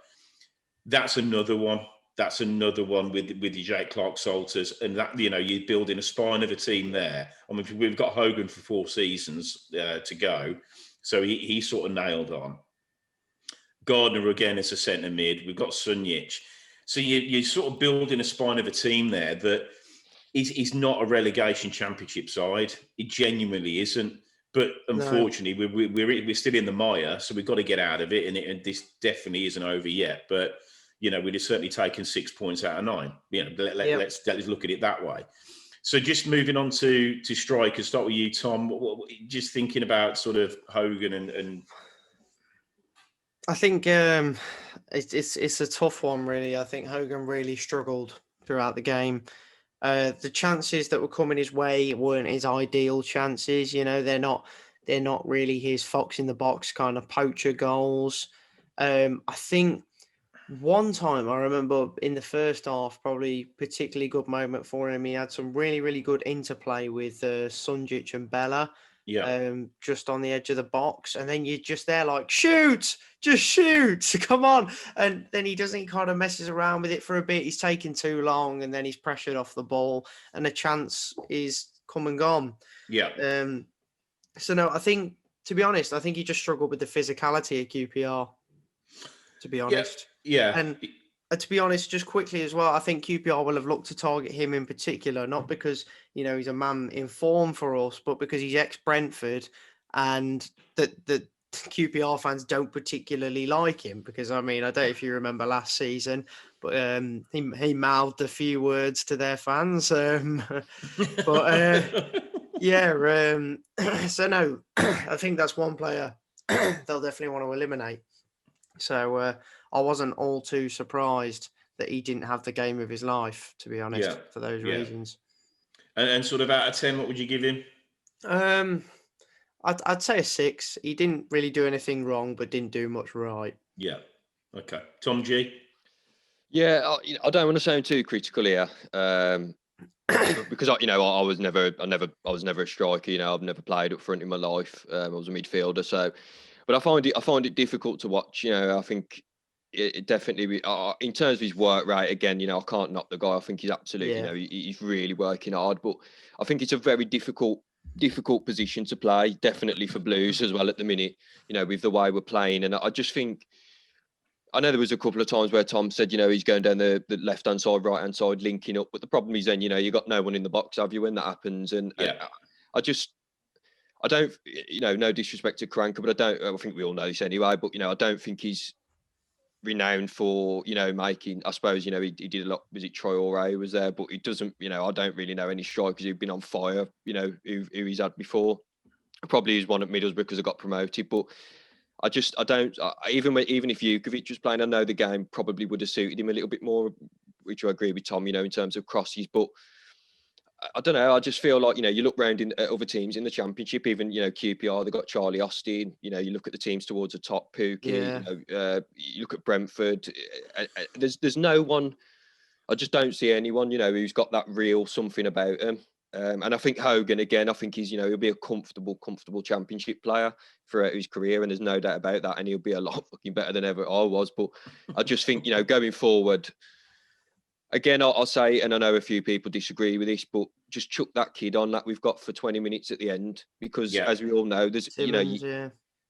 That's another one. That's another one with your Jake Clark-Salters, and that, you know, you're building a spine of a team there. I mean, we've got Hogan for 4 seasons to go, so he sort of nailed on. Gardner again as a centre mid. We've got Sunjic, so you're sort of building a spine of a team there that is not a relegation championship side. It genuinely isn't. But unfortunately, we're still in the mire, so we've got to get out of it, and this definitely isn't over yet. But you know, we'd have certainly taken 6 points out of 9. You know, let's look at it that way. So just moving on to strikers, start with you, Tom. Just thinking about sort of Hogan and I think it's a tough one, really. I think Hogan really struggled throughout the game. The chances that were coming his way weren't his ideal chances. You know, they're not really his fox in the box kind of poacher goals. I think One time I remember in the first half, probably particularly good moment for him. He had some really, really good interplay with Sunjic and Bella, Yeah. just on the edge of the box. And then you're just there like, shoot, just shoot, come on. And then he doesn't, kind of messes around with it for a bit. He's taking too long and then he's pressured off the ball and the chance is come and gone. Yeah. So no, I think, to be honest, I think he just struggled with the physicality of QPR, to be honest. Yeah. And to be honest, just quickly as well, I think QPR will have looked to target him in particular, not because, he's a man in form for us, but because he's ex-Brentford and that QPR fans don't particularly like him. Because, I mean, I don't know if you remember last season, but he mouthed a few words to their fans. Yeah, so no, I think that's one player they'll definitely want to eliminate. So I wasn't all too surprised that he didn't have the game of his life, to be honest, for those reasons. And sort of out of 10, what would you give him? I'd say a 6. He didn't really do anything wrong, but didn't do much right. Yeah. Okay. Tom G? Yeah, I don't want to sound too critical here, because I was never a striker. I've never played up front in my life. I was a midfielder, so. But I find it difficult to watch. I think it definitely in terms of his work rate. Again, I can't knock the guy. I think he's absolutely, he's really working hard. But I think it's a very difficult position to play. Definitely for Blues as well at the minute. With the way we're playing, and I just think. I know there was a couple of times where Tom said, he's going down the left-hand side, right-hand side, linking up. But the problem is then, you got no one in the box, have you, when that happens? And I don't, no disrespect to Karanka, but I think we all know this anyway, but, I don't think he's renowned for, making, I suppose, he did a lot, was it Troy Ore was there, but he doesn't, I don't really know any strikers who've been on fire, who he's had before. Probably he's one at Middlesbrough because I got promoted, but even if Jukovic was playing, I know the game probably would have suited him a little bit more, which I agree with Tom, in terms of crosses, but I don't know. I just feel like, you look around at other teams in the Championship, even, QPR, they've got Charlie Austin, you look at the teams towards the top, Pookie, you look at Brentford, there's no one, I just don't see anyone, who's got that real something about him. And I think Hogan, again, I think he'll be a comfortable Championship player throughout his career, and there's no doubt about that, and he'll be a lot fucking better than ever I was. But I just think, going forward, again, I'll say, and I know a few people disagree with this, but just chuck that kid on that we've got for 20 minutes at the end, because as we all know, there's, Simmons,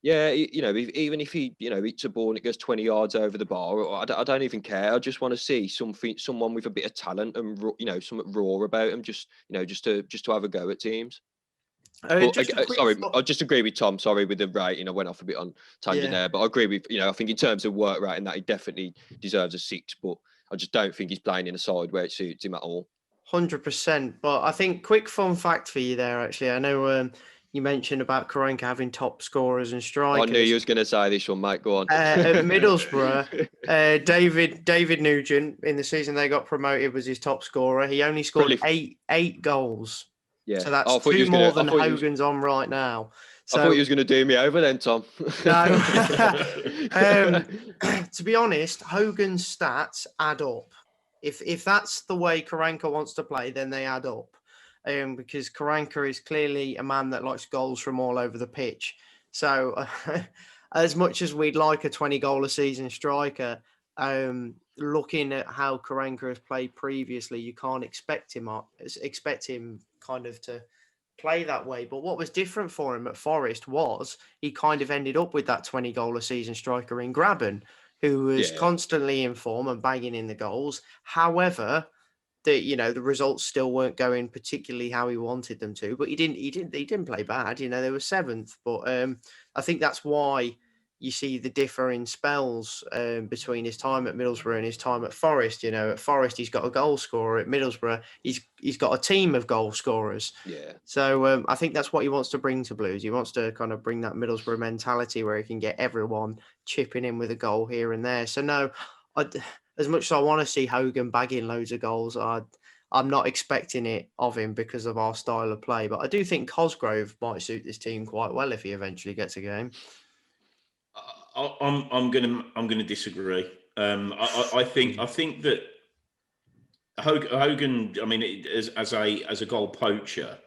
even if he, hits a ball and it goes 20 yards over the bar, I don't even care. I just want to see someone with a bit of talent and, something raw about him, just to have a go at teams. Sorry, I just agree with Tom. Sorry with the rating. I went off a bit on tangent there, but I agree with, I think in terms of work rating that he definitely deserves a 6, but I just don't think he's playing in a side where it suits him at all. 100%. But I think quick fun fact for you there, actually. I know you mentioned about Karanka having top scorers and strikers. I knew you was going to say this one, mate. Go on. At Middlesbrough, David Nugent, in the season they got promoted, was his top scorer. He only scored eight goals. Yeah. So that's 2 more than Hogan's on right now. So, I thought he was going to do me over then, Tom. No. To be honest, Hogan's stats add up. If that's the way Karanka wants to play, then they add up. Because Karanka is clearly a man that likes goals from all over the pitch. So as much as we'd like a 20-goal a season striker, looking at how Karanka has played previously, you can't expect him kind of to play that way. But what was different for him at Forest was he kind of ended up with that 20-goal a season striker in Graben, who was constantly in form and banging in the goals. However, the results still weren't going particularly how he wanted them to, but he didn't play bad. They were 7th, but I think that's why you see the differ in spells between his time at Middlesbrough and his time at Forest. At Forest, he's got a goal scorer. At Middlesbrough, he's got a team of goal scorers. Yeah. So I think that's what he wants to bring to Blues. He wants to kind of bring that Middlesbrough mentality where he can get everyone chipping in with a goal here and there. So no, as much as I want to see Hogan bagging loads of goals, I'm not expecting it of him because of our style of play. But I do think Cosgrove might suit this team quite well if he eventually gets a game. I'm gonna disagree. I think that Hogan. I mean, as a goal poacher,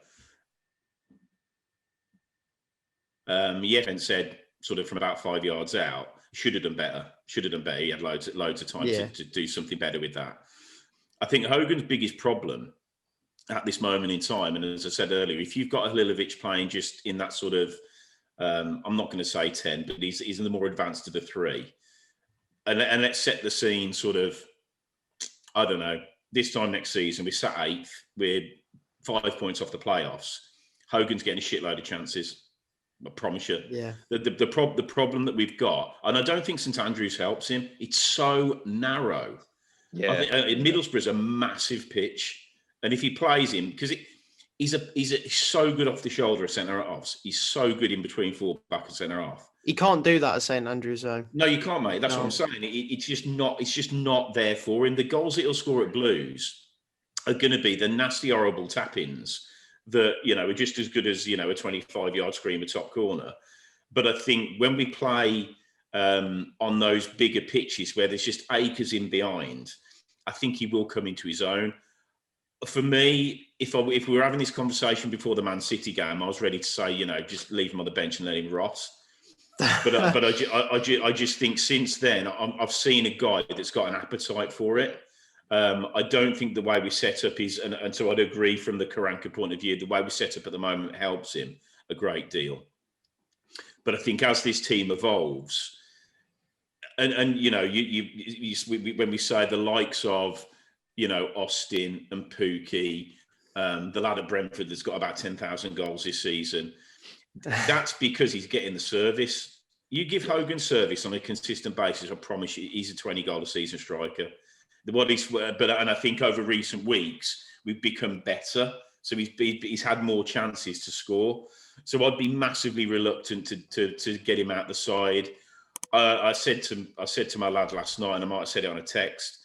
Yeffen said sort of from about 5 yards out, should have done better. He had loads of time to do something better with that. I think Hogan's biggest problem at this moment in time, and as I said earlier, if you've got Halilovic playing just in that sort of, I'm not going to say 10, but he's in the more advanced of the three. And let's set the scene sort of, I don't know, this time next season, we're sat 8th, we're 5 points off the playoffs. Hogan's getting a shitload of chances. I promise you. Yeah. The problem that we've got, and I don't think St Andrews helps him, it's so narrow. Yeah. I think Middlesbrough's a massive pitch. And if he plays him, because he's so good off the shoulder of centre-halves. He's so good in between full-back and centre-half. He can't do that at St Andrews, though. No, you can't, mate. That's what I'm saying. It's just not there for him. The goals that he'll score at Blues are going to be the nasty, horrible tap-ins that, are just as good as, a 25-yard screamer top corner. But I think when we play on those bigger pitches where there's just acres in behind, I think he will come into his own. For me, if we were having this conversation before the Man City game, I was ready to say, just leave him on the bench and let him rot. But I just think since then, I've seen a guy that's got an appetite for it. I don't think the way we set up is, and so I'd agree from the Karanka point of view, the way we set up at the moment helps him a great deal. But I think as this team evolves, and when we say the likes of, Austin and Pookie, the lad at Brentford that's got about 10,000 goals this season, that's because he's getting the service. You give Hogan service on a consistent basis, I promise you, he's a 20-goal-a-season striker. And I think over recent weeks, we've become better. So he's had more chances to score. So I'd be massively reluctant to get him out the side. I said to my lad last night, and I might have said it on a text,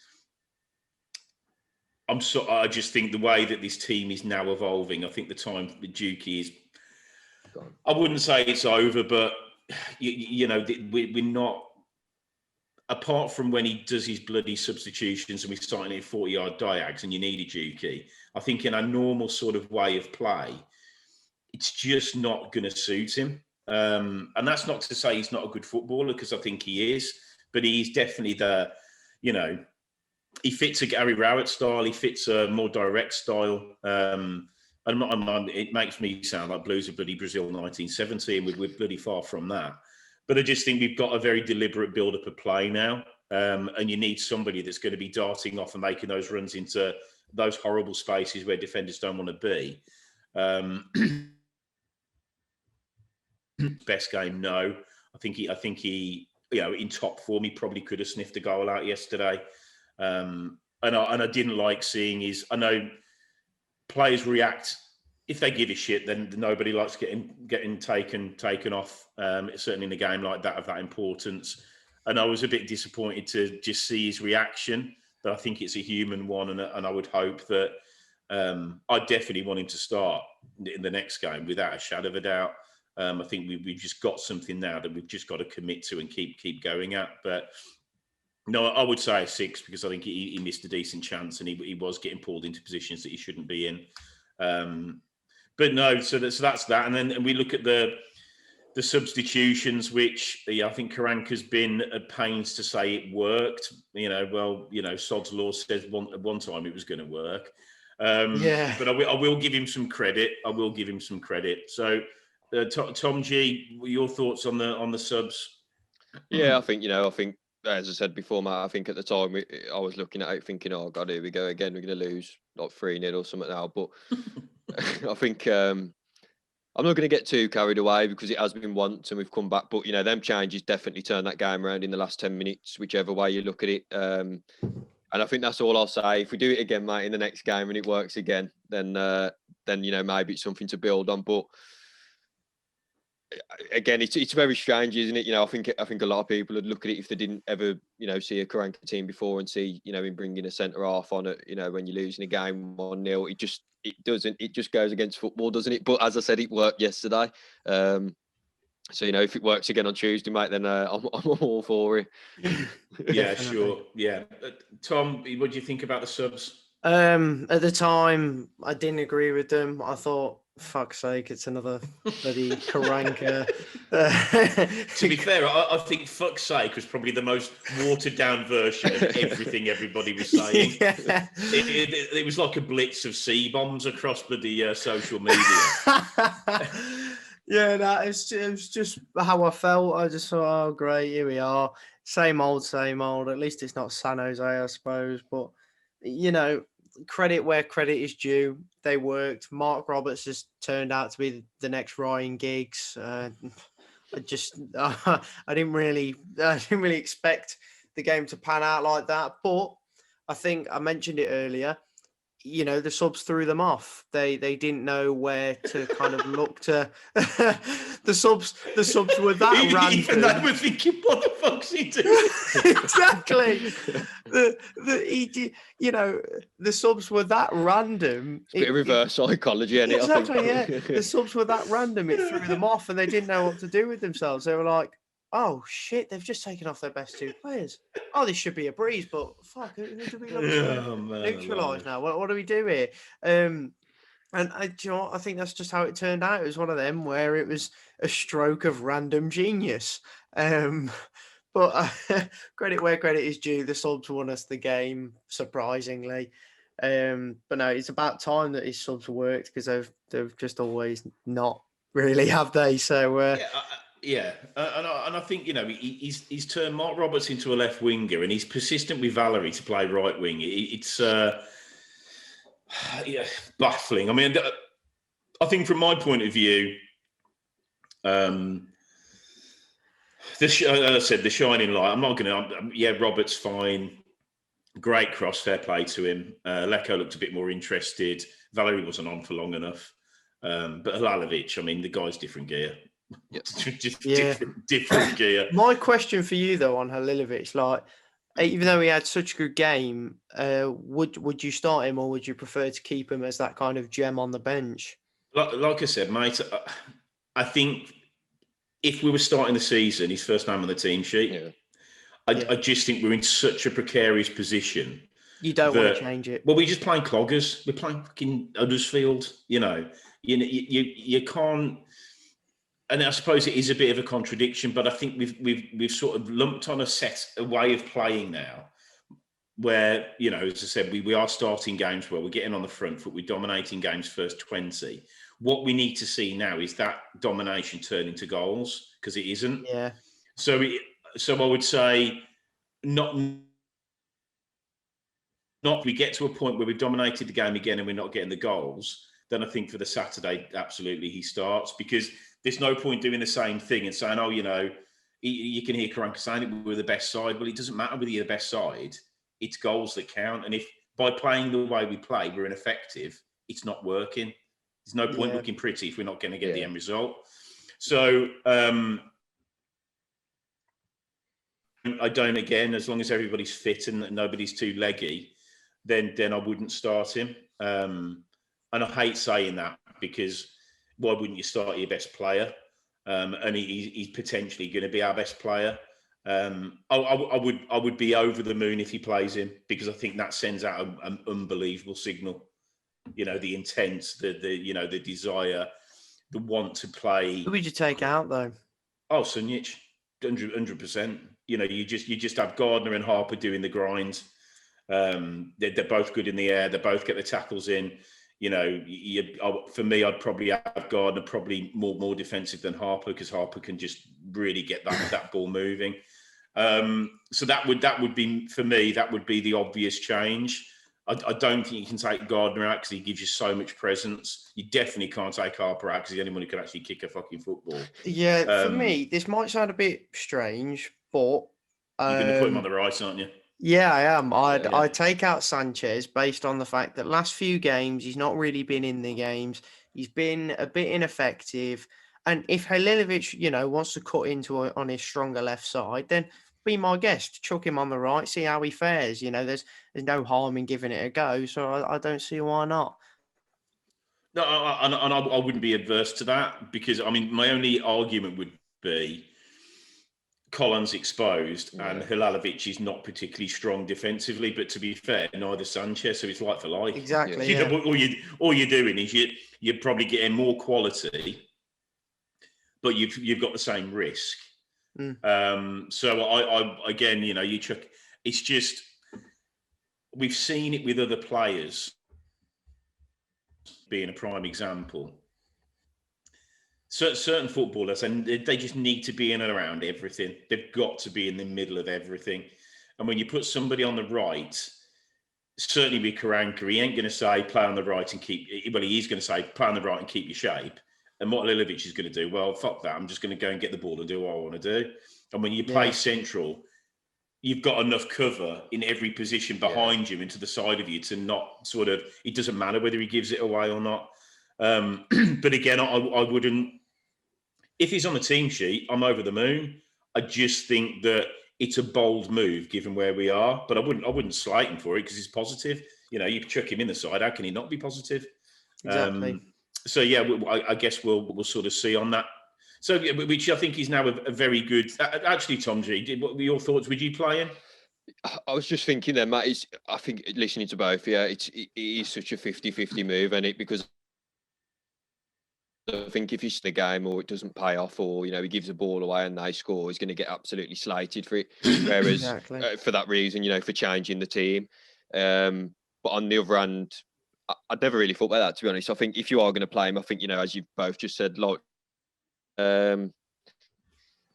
I just think the way that this team is now evolving, I think the time with Dukey is, I wouldn't say it's over, but we're not, apart from when he does his bloody substitutions and we're starting at 40-yard diags and you need a Dukey, I think in a normal sort of way of play, it's just not going to suit him. And that's not to say he's not a good footballer, because I think he is, but he's definitely he fits a Gary Rowett style. He fits a more direct style. It makes me sound like Blues of bloody Brazil 1970, and we're bloody far from that. But I just think we've got a very deliberate build-up of play now, and you need somebody that's going to be darting off and making those runs into those horrible spaces where defenders don't want to be. Best game, no. I think he, in top form, he probably could have sniffed a goal out yesterday. And I didn't like seeing I know players react, if they give a shit, then nobody likes getting taken off, certainly in a game like that of that importance. And I was a bit disappointed to just see his reaction, but I think it's a human one, and I would hope that I definitely want him to start in the next game without a shadow of a doubt. I think we've just got something now that we've just got to commit to and keep going at. But no, I would say a 6, because I think he missed a decent chance, and he was getting pulled into positions that he shouldn't be in. But no, so that's that. And then we look at the substitutions, which I think Karanka's been at pains to say it worked. Sod's Law says at one time it was going to work. But I will give him some credit. So, Tom G, your thoughts on the subs? Yeah, I think as I said before, Matt, I think at the time I was looking at it thinking, oh God, here we go again. We're going to lose like 3-0 or something now. But I think I'm not going to get too carried away, because it has been once and we've come back. But them changes definitely turned that game around in the last 10 minutes, whichever way you look at it. And I think that's all I'll say. If we do it again, mate, in the next game and it works again, then maybe it's something to build on. But again, it's very strange, isn't it? I think a lot of people would look at it if they didn't ever, see a Karanka team before and see, him bringing a centre half on it. When you're losing a game 1-0, it just goes against football, doesn't it? But as I said, it worked yesterday. So, if it works again on Tuesday, mate, then I'm all for it. Yeah, sure. Yeah. Tom, what do you think about the subs? At the time, I didn't agree with them. I thought, fuck's sake, it's another bloody Karanka. To be fair, I think "fuck's sake" was probably the most watered down version of everything everybody was saying. Yeah. It was like a blitz of C-bombs across the social media. Yeah, it was just how I felt. I just thought, oh, great, here we are. Same old, same old. At least it's not San Jose, I suppose. But, credit where credit is due. They worked. Mark Roberts has turned out to be the next Ryan Giggs. I didn't really expect the game to pan out like that. But I think I mentioned it earlier. The subs threw them off. They didn't know where to kind of look to. The subs were that random. Even they were thinking, what the fuck's he doing? Exactly. The subs were that random. It's a bit of reverse psychology, ain't it? Exactly, I think. yeah. The subs were that random. It threw them off, and they didn't know what to do with themselves. They were like, "Oh shit, they've just taken off their best two players. Oh, this should be a breeze, but fuck, who do we look to neutralise now? What do we do here?" And do you know what? I think that's just how it turned out. It was one of them where it was a stroke of random genius. But credit where credit is due. The subs won us the game, surprisingly. But no, it's about time that his subs worked, because they've just always not really, have they? So yeah, and I think he's turned Mark Roberts into a left winger, and he's persistent with Valerie to play right wing. It's baffling. I mean, I think from my point of view, as I said, the shining light. I'm not going to. Yeah, Roberts fine, great cross, fair play to him. Leko looked a bit more interested. Valerie wasn't on for long enough. But Halilovic, I mean, the guy's different gear. Just different gear. My question for you though on Halilovic, like, even though he had such a good game, would you start him, or would you prefer to keep him as that kind of gem on the bench? Like I said, mate, I think if we were starting the season, his first name on the team sheet, I just think we're in such a precarious position. You don't want to change it. Well, we're just playing cloggers. We're playing fucking Huddersfield. You can't. And I suppose it is a bit of a contradiction, but I think we've sort of lumped on a way of playing now, where as I said, we are starting games well. We're getting on the front foot. We're dominating games first 20. What we need to see now is that domination turn into goals, because it isn't. Yeah. So I would say not if we get to a point where we've dominated the game again and we're not getting the goals, then I think for the Saturday, absolutely he starts, because there's no point doing the same thing and saying, oh, you can hear Karanka saying that we're the best side. Well, it doesn't matter whether you're the best side. It's goals that count. And if by playing the way we play, we're ineffective, it's not working. There's no point looking pretty if we're not going to get the end result. So I don't, again, as long as everybody's fit and nobody's too leggy, then I wouldn't start him. And I hate saying that, because why wouldn't you start your best player? And he's potentially going to be our best player. I would be over the moon if he plays him, because I think that sends out an unbelievable signal. The intent, the desire, the want to play. Who would you take out though? Oh, Sunjic, 100%. You just have Gardner and Harper doing the grind. They're both good in the air. They both get the tackles in. For me, I'd probably have Gardner probably more defensive than Harper, because Harper can just really get that ball moving. So that would be, for me, that would be the obvious change. I don't think you can take Gardner out because he gives you so much presence. You definitely can't take Harper out because he's anyone who can actually kick a fucking football. Yeah, for me, this might sound a bit strange, but you're going to put him on the right, aren't you? Yeah, I am. I'd take out Sanchez based on the fact that last few games he's not really been in the games. He's been a bit ineffective. And if Halilovic, wants to cut into on his stronger left side, then be my guest. Chuck him on the right, see how he fares. There's no harm in giving it a go. So I don't see why not. No, and I wouldn't be adverse to that, because I mean, my only argument would be Collins exposed and Halilovic is not particularly strong defensively, but to be fair, neither Sanchez, so it's like for like. Exactly. You Yeah. know, all you're doing is you're probably getting more quality, but you've got the same risk. So I again, you know, it's just we've seen it with other players being a prime example. Certain footballers, and they just need to be in and around everything. They've got to be in the middle of everything. And when you put somebody on the right, certainly with Karanka, he ain't going to say play on the right and keep. Well, he is going to say play on the right and keep your shape. And what Halilovic is going to do, well, fuck that. I'm just going to go and get the ball and do what I want to do. And when you play central, you've got enough cover in every position behind you and to the side of you to not sort of. It doesn't matter whether he gives it away or not. But again, I wouldn't. If he's on the team sheet, I'm over the moon. I just think that it's a bold move given where we are, but I wouldn't slight him for it because he's positive. You know, you chuck him in the side. How can he not be positive? Exactly. So yeah, I guess we'll sort of see on that. So which I think is now a very good. Actually, Tom G, what were your thoughts? Would you play him? I was just thinking then, Matt. I think listening to both, it is such a 50-50 move, and because I think if he's the game or it doesn't pay off, or he gives the ball away and they score, he's going to get absolutely slated for it. Whereas for that reason, for changing the team. But on the other hand, I'd never really thought about that, to be honest. I think if you are going to play him, I think as you both just said, like, but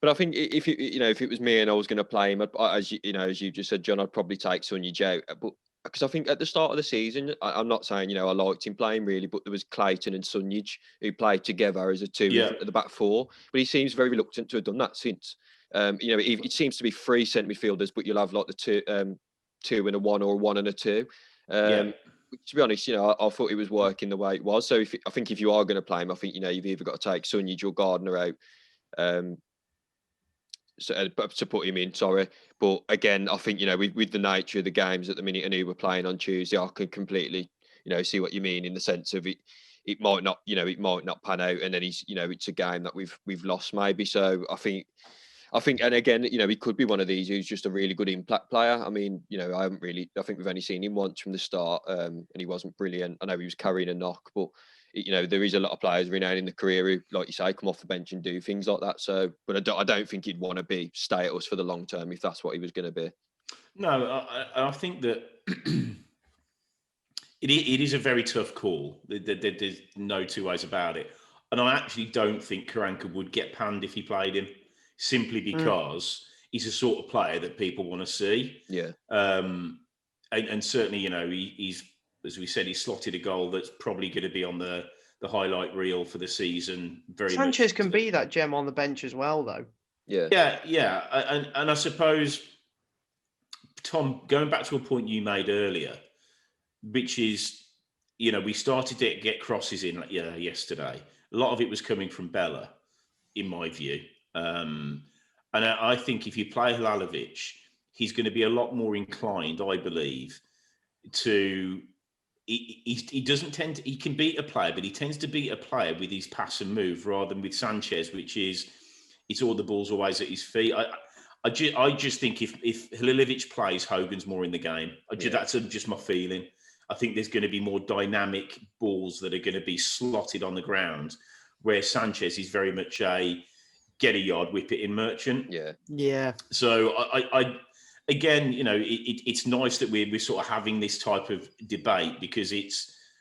I think if it was me and I was going to play him, as you just said, John, I'd probably take Sunjic out, but. Because I think at the start of the season, I'm not saying, I liked him playing really, but there was Clayton and Sunjic who played together as a two at the back four. But he seems very reluctant to have done that since. It seems to be three centre midfielders, but you'll have like the two and a one or a one and a two. To be honest, I thought it was working the way it was. So I think if you are going to play him, I think, you've either got to take Sunjic or Gardner out. To put him in, sorry. But again, I think, with the nature of the games at the minute and who we're playing on Tuesday, I can completely, see what you mean in the sense of it might not, it might not pan out, and then it's a game that we've lost maybe. So I think, and again, he could be one of these who's just a really good impact player. I mean, I think we've only seen him once from the start, and he wasn't brilliant. I know he was carrying a knock, but there is a lot of players renowned in the career who, like you say, come off the bench and do things like that. So, but I don't think he'd want to stay at us for the long term if that's what he was going to be. No, I think that it is a very tough call. There's no two ways about it. And I actually don't think Karanka would get panned if he played him, simply because he's a sort of player that people want to see. Yeah. And certainly, he's, as we said, he slotted a goal that's probably going to be on the highlight reel for the season. Sanchez can be that gem on the bench as well, though. Yeah. And I suppose, Tom, going back to a point you made earlier, which is, we started to get crosses in yesterday. A lot of it was coming from Bella, in my view. And I think if you play Halilovic, he's going to be a lot more inclined, I believe, to... He doesn't tend to... He can beat a player, but he tends to beat a player with his pass and move rather than with Sanchez, which is... It's all the ball's always at his feet. I just think if Halilovic plays, Hogan's more in the game. That's just my feeling. I think there's going to be more dynamic balls that are going to be slotted on the ground, where Sanchez is very much a get a yard, whip it in merchant. Yeah. So I again, it's nice that we're sort of having this type of debate, because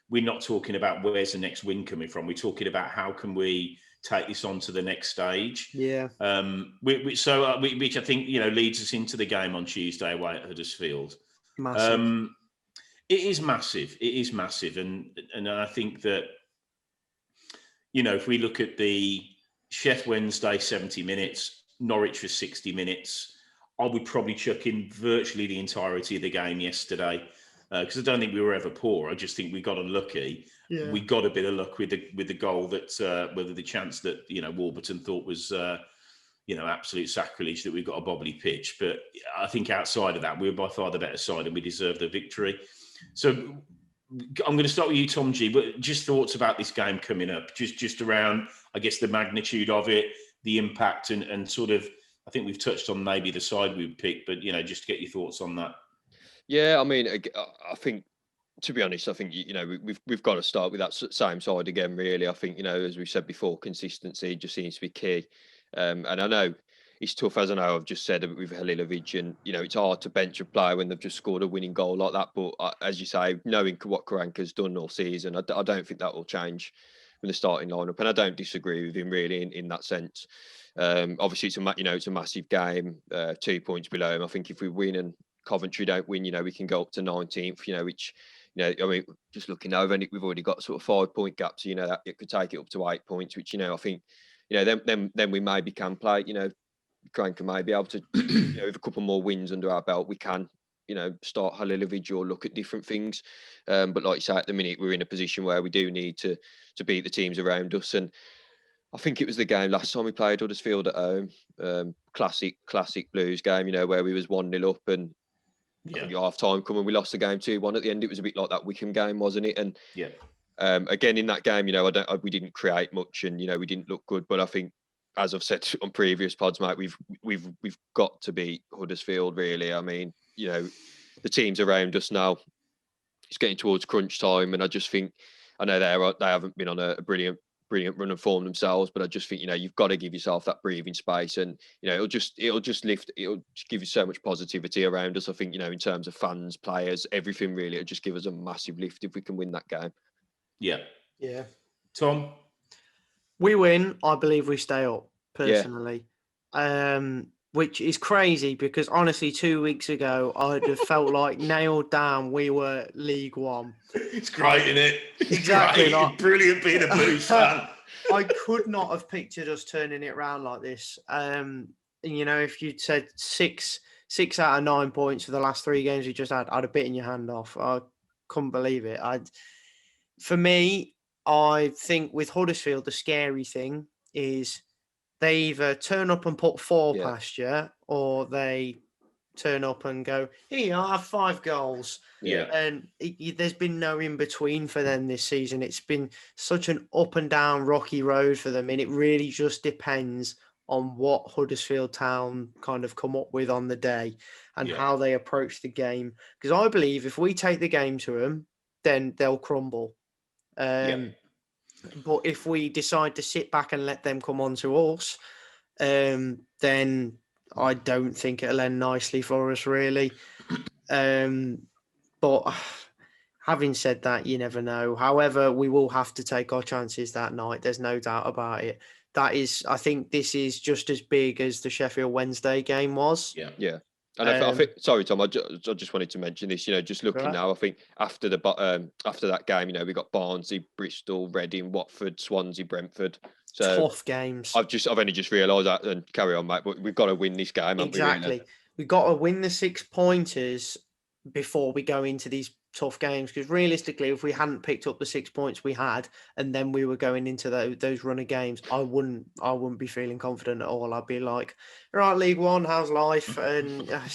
we're not talking about where's the next win coming from. We're talking about how can we take this on to the next stage. Yeah. Which I think leads us into the game on Tuesday away at Huddersfield. Massive. It is massive. It is massive, and I think that if we look at the Sheff Wednesday 70 minutes, Norwich for 60 minutes, I would probably chuck in virtually the entirety of the game yesterday, because I don't think we were ever poor. I just think we got unlucky. Yeah. We got a bit of luck with the goal that whether the chance that Warburton thought was absolute sacrilege that we've got a bobbly pitch. But I think outside of that, we were by far the better side and we deserved the victory. So I'm going to start with you, Tom G. But just thoughts about this game coming up, just around, I guess, the magnitude of it, the impact and sort of, I think we've touched on maybe the side we would pick, but, just to get your thoughts on that. Yeah, I mean, I think, to be honest, I think, we've got to start with that same side again, really. I think, as we said before, consistency just seems to be key. And I know it's tough, as I know I've just said with Halilovic, and, it's hard to bench a player when they've just scored a winning goal like that. But as you say, knowing what Karanka's done all season, I don't think that will change with the starting lineup. And I don't disagree with him really in that sense. Obviously, it's a massive game, 2 points below him. I think if we win and Coventry don't win, we can go up to 19th, which, I mean, just looking over, and we've already got sort of 5 point gaps, so, that it could take it up to 8 points, which, I think, then we maybe can play, Cranker may be able to, with a couple more wins under our belt, we can, start Halilovic or look at different things. But like you say, at the minute, we're in a position where we do need to beat the teams around us. And I think it was the game last time we played Huddersfield at home, classic Blues game, where we was 1-0 up, and I think half time coming, we lost the game 2-1 at the end. It was a bit like that Wickham game, wasn't it? And again, in that game, we didn't create much, and we didn't look good. But I think, as I've said on previous pods, mate, we've got to beat Huddersfield. Really, I mean, the teams around us now, it's getting towards crunch time, and I just think, I know they haven't been on a brilliant run of form themselves, but I just think, you've got to give yourself that breathing space, and it'll just give you so much positivity around us. I think, in terms of fans, players, everything really, it'll just give us a massive lift if we can win that game. Yeah. Tom? We win, I believe we stay up, personally. Which is crazy because, honestly, 2 weeks ago, I'd have felt like nailed down we were League One. It's great, isn't it? Exactly. Like, brilliant being a Blues fan. I could not have pictured us turning it around like this. If you'd said six out of 9 points for the last 3 games we just had, I'd have bitten your hand off. I couldn't believe it. For me, I think with Huddersfield, the scary thing is they either turn up and put 4 past you, or they turn up and go, here, I have 5 goals. And there's been no in between for them this season. It's been such an up and down rocky road for them, and it really just depends on what Huddersfield Town kind of come up with on the day and how they approach the game. Because I believe if we take the game to them, then they'll crumble. But if we decide to sit back and let them come on to us, then I don't think it'll end nicely for us, really. But having said that, you never know. However, we will have to take our chances that night. There's no doubt about it. I think this is just as big as the Sheffield Wednesday game was. Yeah. And I think, sorry, Tom, I just wanted to mention this, just looking now, I think after that game, we got Barnsley, Bristol, Reading, Watford, Swansea, Brentford. So tough games. I've only just realised that, and carry on, mate, but we've got to win this game. Exactly. We've got to win the 6 pointers before we go into these tough games, because realistically, if we hadn't picked up the 6 points we had and then we were going into those run of games, I wouldn't be feeling confident at all. I'd be like, right, League One, how's life? And I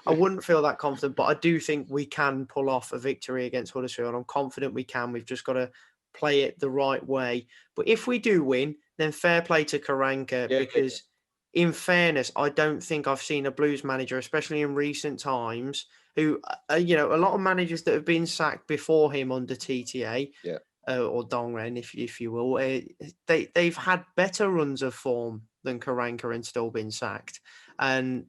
wouldn't feel that confident. But I do think we can pull off a victory against Huddersfield. I'm confident we can. We've just got to play it the right way. But if we do win, then fair play to Karanka, because in fairness, I don't think I've seen a Blues manager, especially in recent times, who, a lot of managers that have been sacked before him under TTA, or Dongren, if you will, they've had better runs of form than Karanka and still been sacked. And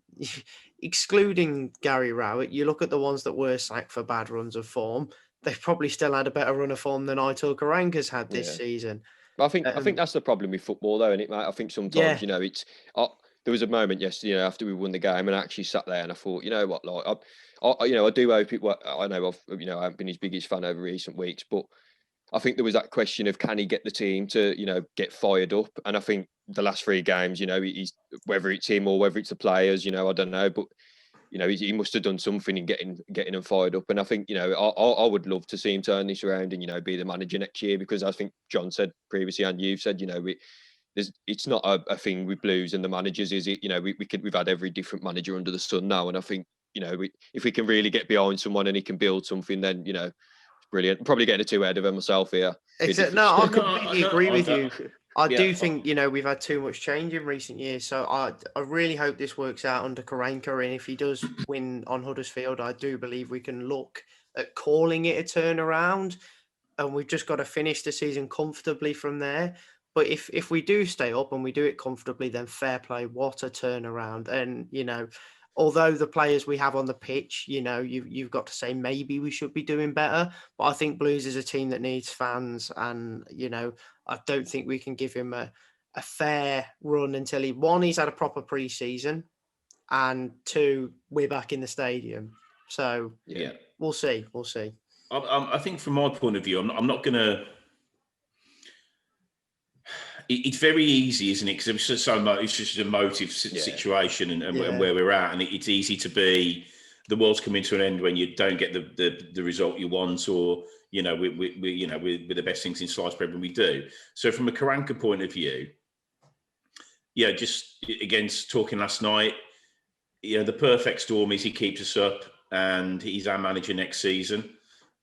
excluding Gary Rowett, you look at the ones that were sacked for bad runs of form, they've probably still had a better run of form than Aitor Karanka's had this season. I think that's the problem with football, though, isn't it, mate? I think sometimes, it's. There was a moment yesterday, after we won the game, and I actually sat there and I thought, you know what, like, I do hope it. I know I haven't been his biggest fan over recent weeks, but I think there was that question of, can he get the team to, get fired up? And I think the last 3 games, he's, whether it's him or whether it's the players, I don't know, but he must have done something in getting them fired up. And I think, I would love to see him turn this around and, be the manager next year, because I think John said previously, and you've said, it's not a thing with Blues and the managers, is it? We've had every different manager under the sun now. And I think, if we can really get behind someone and he can build something, then, it's brilliant. I'm probably getting a 2 ahead of him myself here. No, I completely agree with you. I do think, we've had too much change in recent years. So I really hope this works out under Karanka. And if he does win on Huddersfield, I do believe we can look at calling it a turnaround. And we've just got to finish the season comfortably from there. But if we do stay up and we do it comfortably, then fair play. What a turnaround. And, although the players we have on the pitch, you've got to say maybe we should be doing better. But I think Blues is a team that needs fans. And, I don't think we can give him a fair run until he's had a proper pre-season, and 2, we're back in the stadium. So yeah, we'll see. We'll see. I think from my point of view, I'm not going to. It's very easy, isn't it? Because it's just it's just a emotive situation and where we're at, and it's easy to be. The world's coming to an end when you don't get the result you want, or we're the best things in sliced bread when we do. So from a Karanka point of view, just against talking last night, the perfect storm is he keeps us up and he's our manager next season.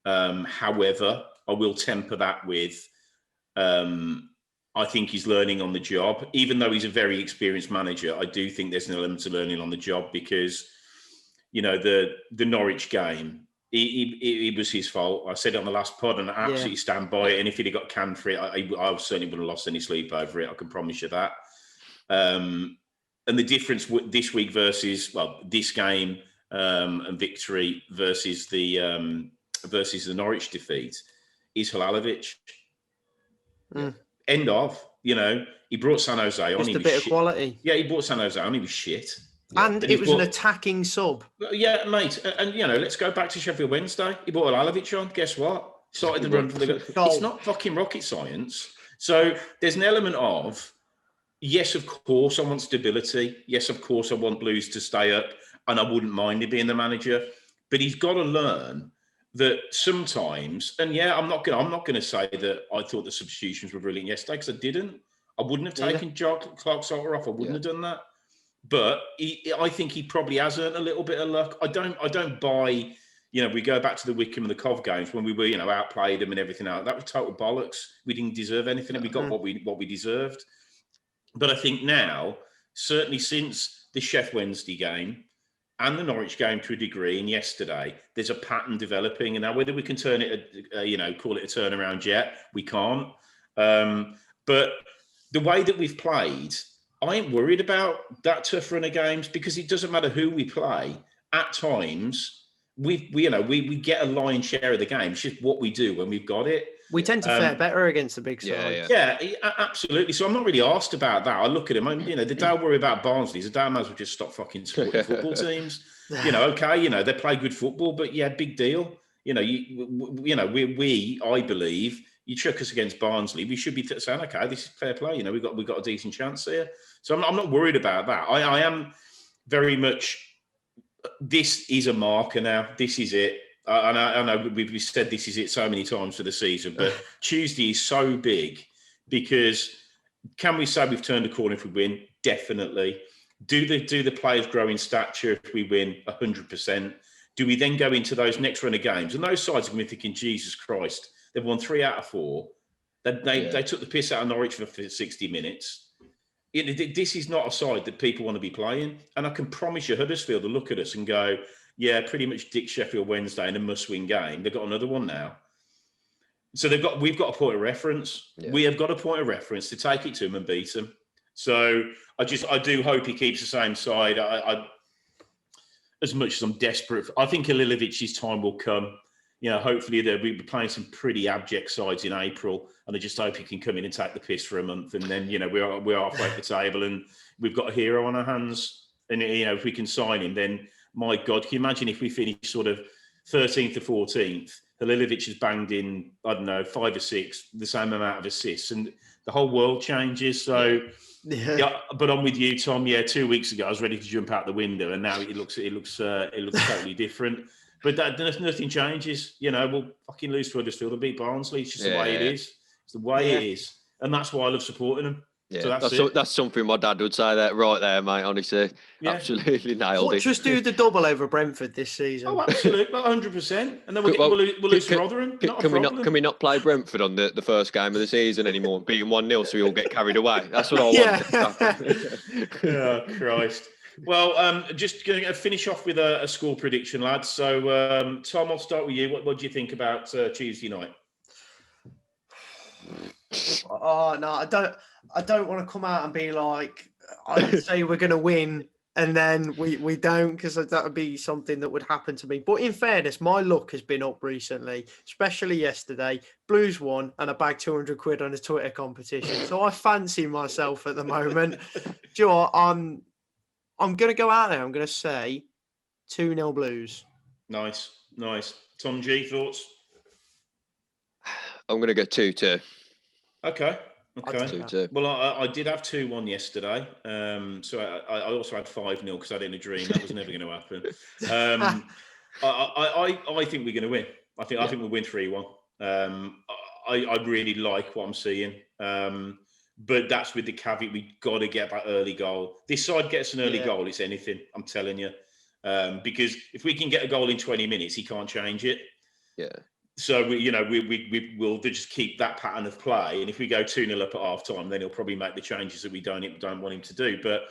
However, I will temper that with, I think he's learning on the job. Even though he's a very experienced manager, I do think there's an element of learning on the job because, the Norwich game, it was his fault. I said it on the last pod and I absolutely stand by it. And if he'd have got canned for it, I certainly wouldn't have lost any sleep over it. I can promise you that. And the difference this week versus, this game and victory versus the Norwich defeat is Halilovic. End of. He brought San Jose on. Just a bit of quality. Yeah, he brought San Jose on. He was shit. And it was an attacking sub. Yeah, mate. And, let's go back to Sheffield Wednesday. He brought Halilovic on. Guess what? Started the run for the goal. It's not fucking rocket science. So there's an element of, yes, of course, I want stability. Yes, of course, I want Blues to stay up. And I wouldn't mind him being the manager. But he's got to learn that sometimes, and I'm not going to say that I thought the substitutions were brilliant yesterday because I didn't. I wouldn't have taken Clark-Salter off. I wouldn't have done that. But I think he probably has earned a little bit of luck. I don't buy. We go back to the Wickham and the Cov games when we were outplayed them and everything else. That was total bollocks. We didn't deserve anything, and we got what we deserved. But I think now, certainly since the Sheff Wednesday game and the Norwich game to a degree, and yesterday, there's a pattern developing. And now whether we can turn it, call it a turnaround yet, we can't. But the way that we've played, I ain't worried about that tough run of games because it doesn't matter who we play. At times, we get a lion's share of the game. It's just what we do when we've got it. We tend to fare better against the big sides. Yeah, absolutely. So I'm not really asked about that. I look at him. The day I worry about Barnsley is the day I might as well just stop fucking supporting football teams. They play good football, but big deal. We I believe, you chuck us against Barnsley, we should be saying, okay, this is fair play. We've got a decent chance here. So I'm not worried about that. I am very much. This is a marker now. This is it. I know we've said this is it so many times for the season, but Tuesday is so big because can we say we've turned a corner if we win? Definitely. Do the players grow in stature if we win? 100%. Do we then go into those next run of games? And those sides are going to be thinking, Jesus Christ, they've won 3 out of 4. They took the piss out of Norwich for 60 minutes. This is not a side that people want to be playing. And I can promise you Huddersfield will look at us and go, yeah, pretty much Dick Sheffield Wednesday in a must-win game. They've got another one now. So we've got a point of reference. Yeah. We have got a point of reference to take it to them and beat them. So I do hope he keeps the same side. I as much as I'm desperate, I think Halilovic's time will come. Hopefully they'll be playing some pretty abject sides in April, and I just hope he can come in and take the piss for a month, and then we're halfway at the table, and we've got a hero on our hands. And if we can sign him, then my God, can you imagine if we finish sort of 13th or 14th? Halilovic has banged in, I don't know, 5 or 6, the same amount of assists, and the whole world changes. So, but I'm with you, Tom. 2 weeks ago I was ready to jump out the window, and now it looks totally different. But nothing changes. We'll fucking lose to Huddersfield and beat Barnsley. It's just the way it is. It's the way it is, and that's why I love supporting them. Yeah, So that's it. That's something my dad would say there, right there, mate. Honestly, Yeah. absolutely nailed it. Just do the double over Brentford this season. Oh, absolutely, 100%. And then we'll lose to Rotherham. Not a problem. Can we not play Brentford on the first game of the season anymore, beating 1-0, so we all get carried away? That's what I want. Oh, Christ. Well, just going to finish off with a score prediction, lads. So, Tom, I'll start with you. What do you think about Tuesday night? Oh no, I don't want to come out and be like, I'd say we're going to win, and then we don't, because that would be something that would happen to me. But in fairness, my luck has been up recently, especially yesterday. Blues won, and I bagged 200 quid on a Twitter competition. So I fancy myself at the moment. Do you know what? I'm going to go out there. I'm going to say 2-0 Blues. Nice. Tom G, thoughts? I'm going to go 2-2. Okay. 2-2. Well, I did have 2-1 yesterday. So I also had 5-0 because I had in a dream that was never going to happen. I think we're going to win. I think we'll win 3-1. I really like what I'm seeing. But that's with the caveat we've got to get that early goal. This side gets an early goal, it's anything, I'm telling you. Because if we can get a goal in 20 minutes, he can't change it. Yeah. So, we will just keep that pattern of play. And if we go 2-0 up at half time, then he'll probably make the changes that we don't want him to do. But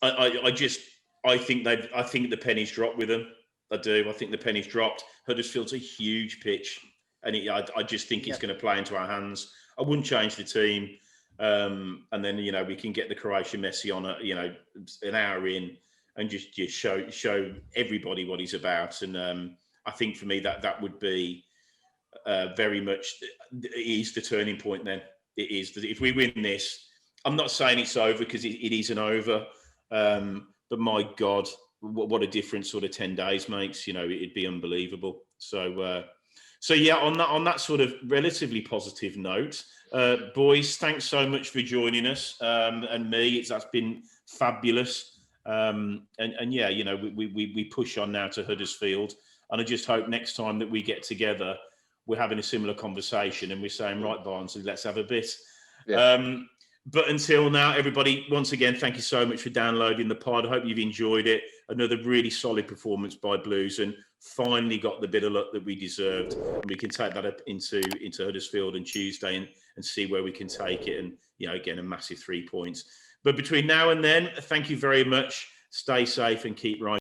I think the penny's dropped with them. I do. I think the penny's dropped. Huddersfield's a huge pitch. And I just think it's going to play into our hands. I wouldn't change the team. And then, we can get the Croatian Messi on, an hour in and just show everybody what he's about. And, I think for me that would be very much, it is the turning point then. It is. If we win this, I'm not saying it's over because it isn't over. But my God, what a difference sort of 10 days makes, it'd be unbelievable. So yeah, on that sort of relatively positive note, boys, thanks so much for joining us. And me, that's been fabulous. And yeah, we push on now to Huddersfield. And I just hope next time that we get together, we're having a similar conversation and we're saying, right, Barnsley, let's have a bit. Yeah. But until now, everybody, once again, thank you so much for downloading the pod. I hope you've enjoyed it. Another really solid performance by Blues and finally got the bit of luck that we deserved. And we can take that up into Huddersfield on Tuesday and see where we can take it. And, again, a massive 3 points. But between now and then, thank you very much. Stay safe and keep right.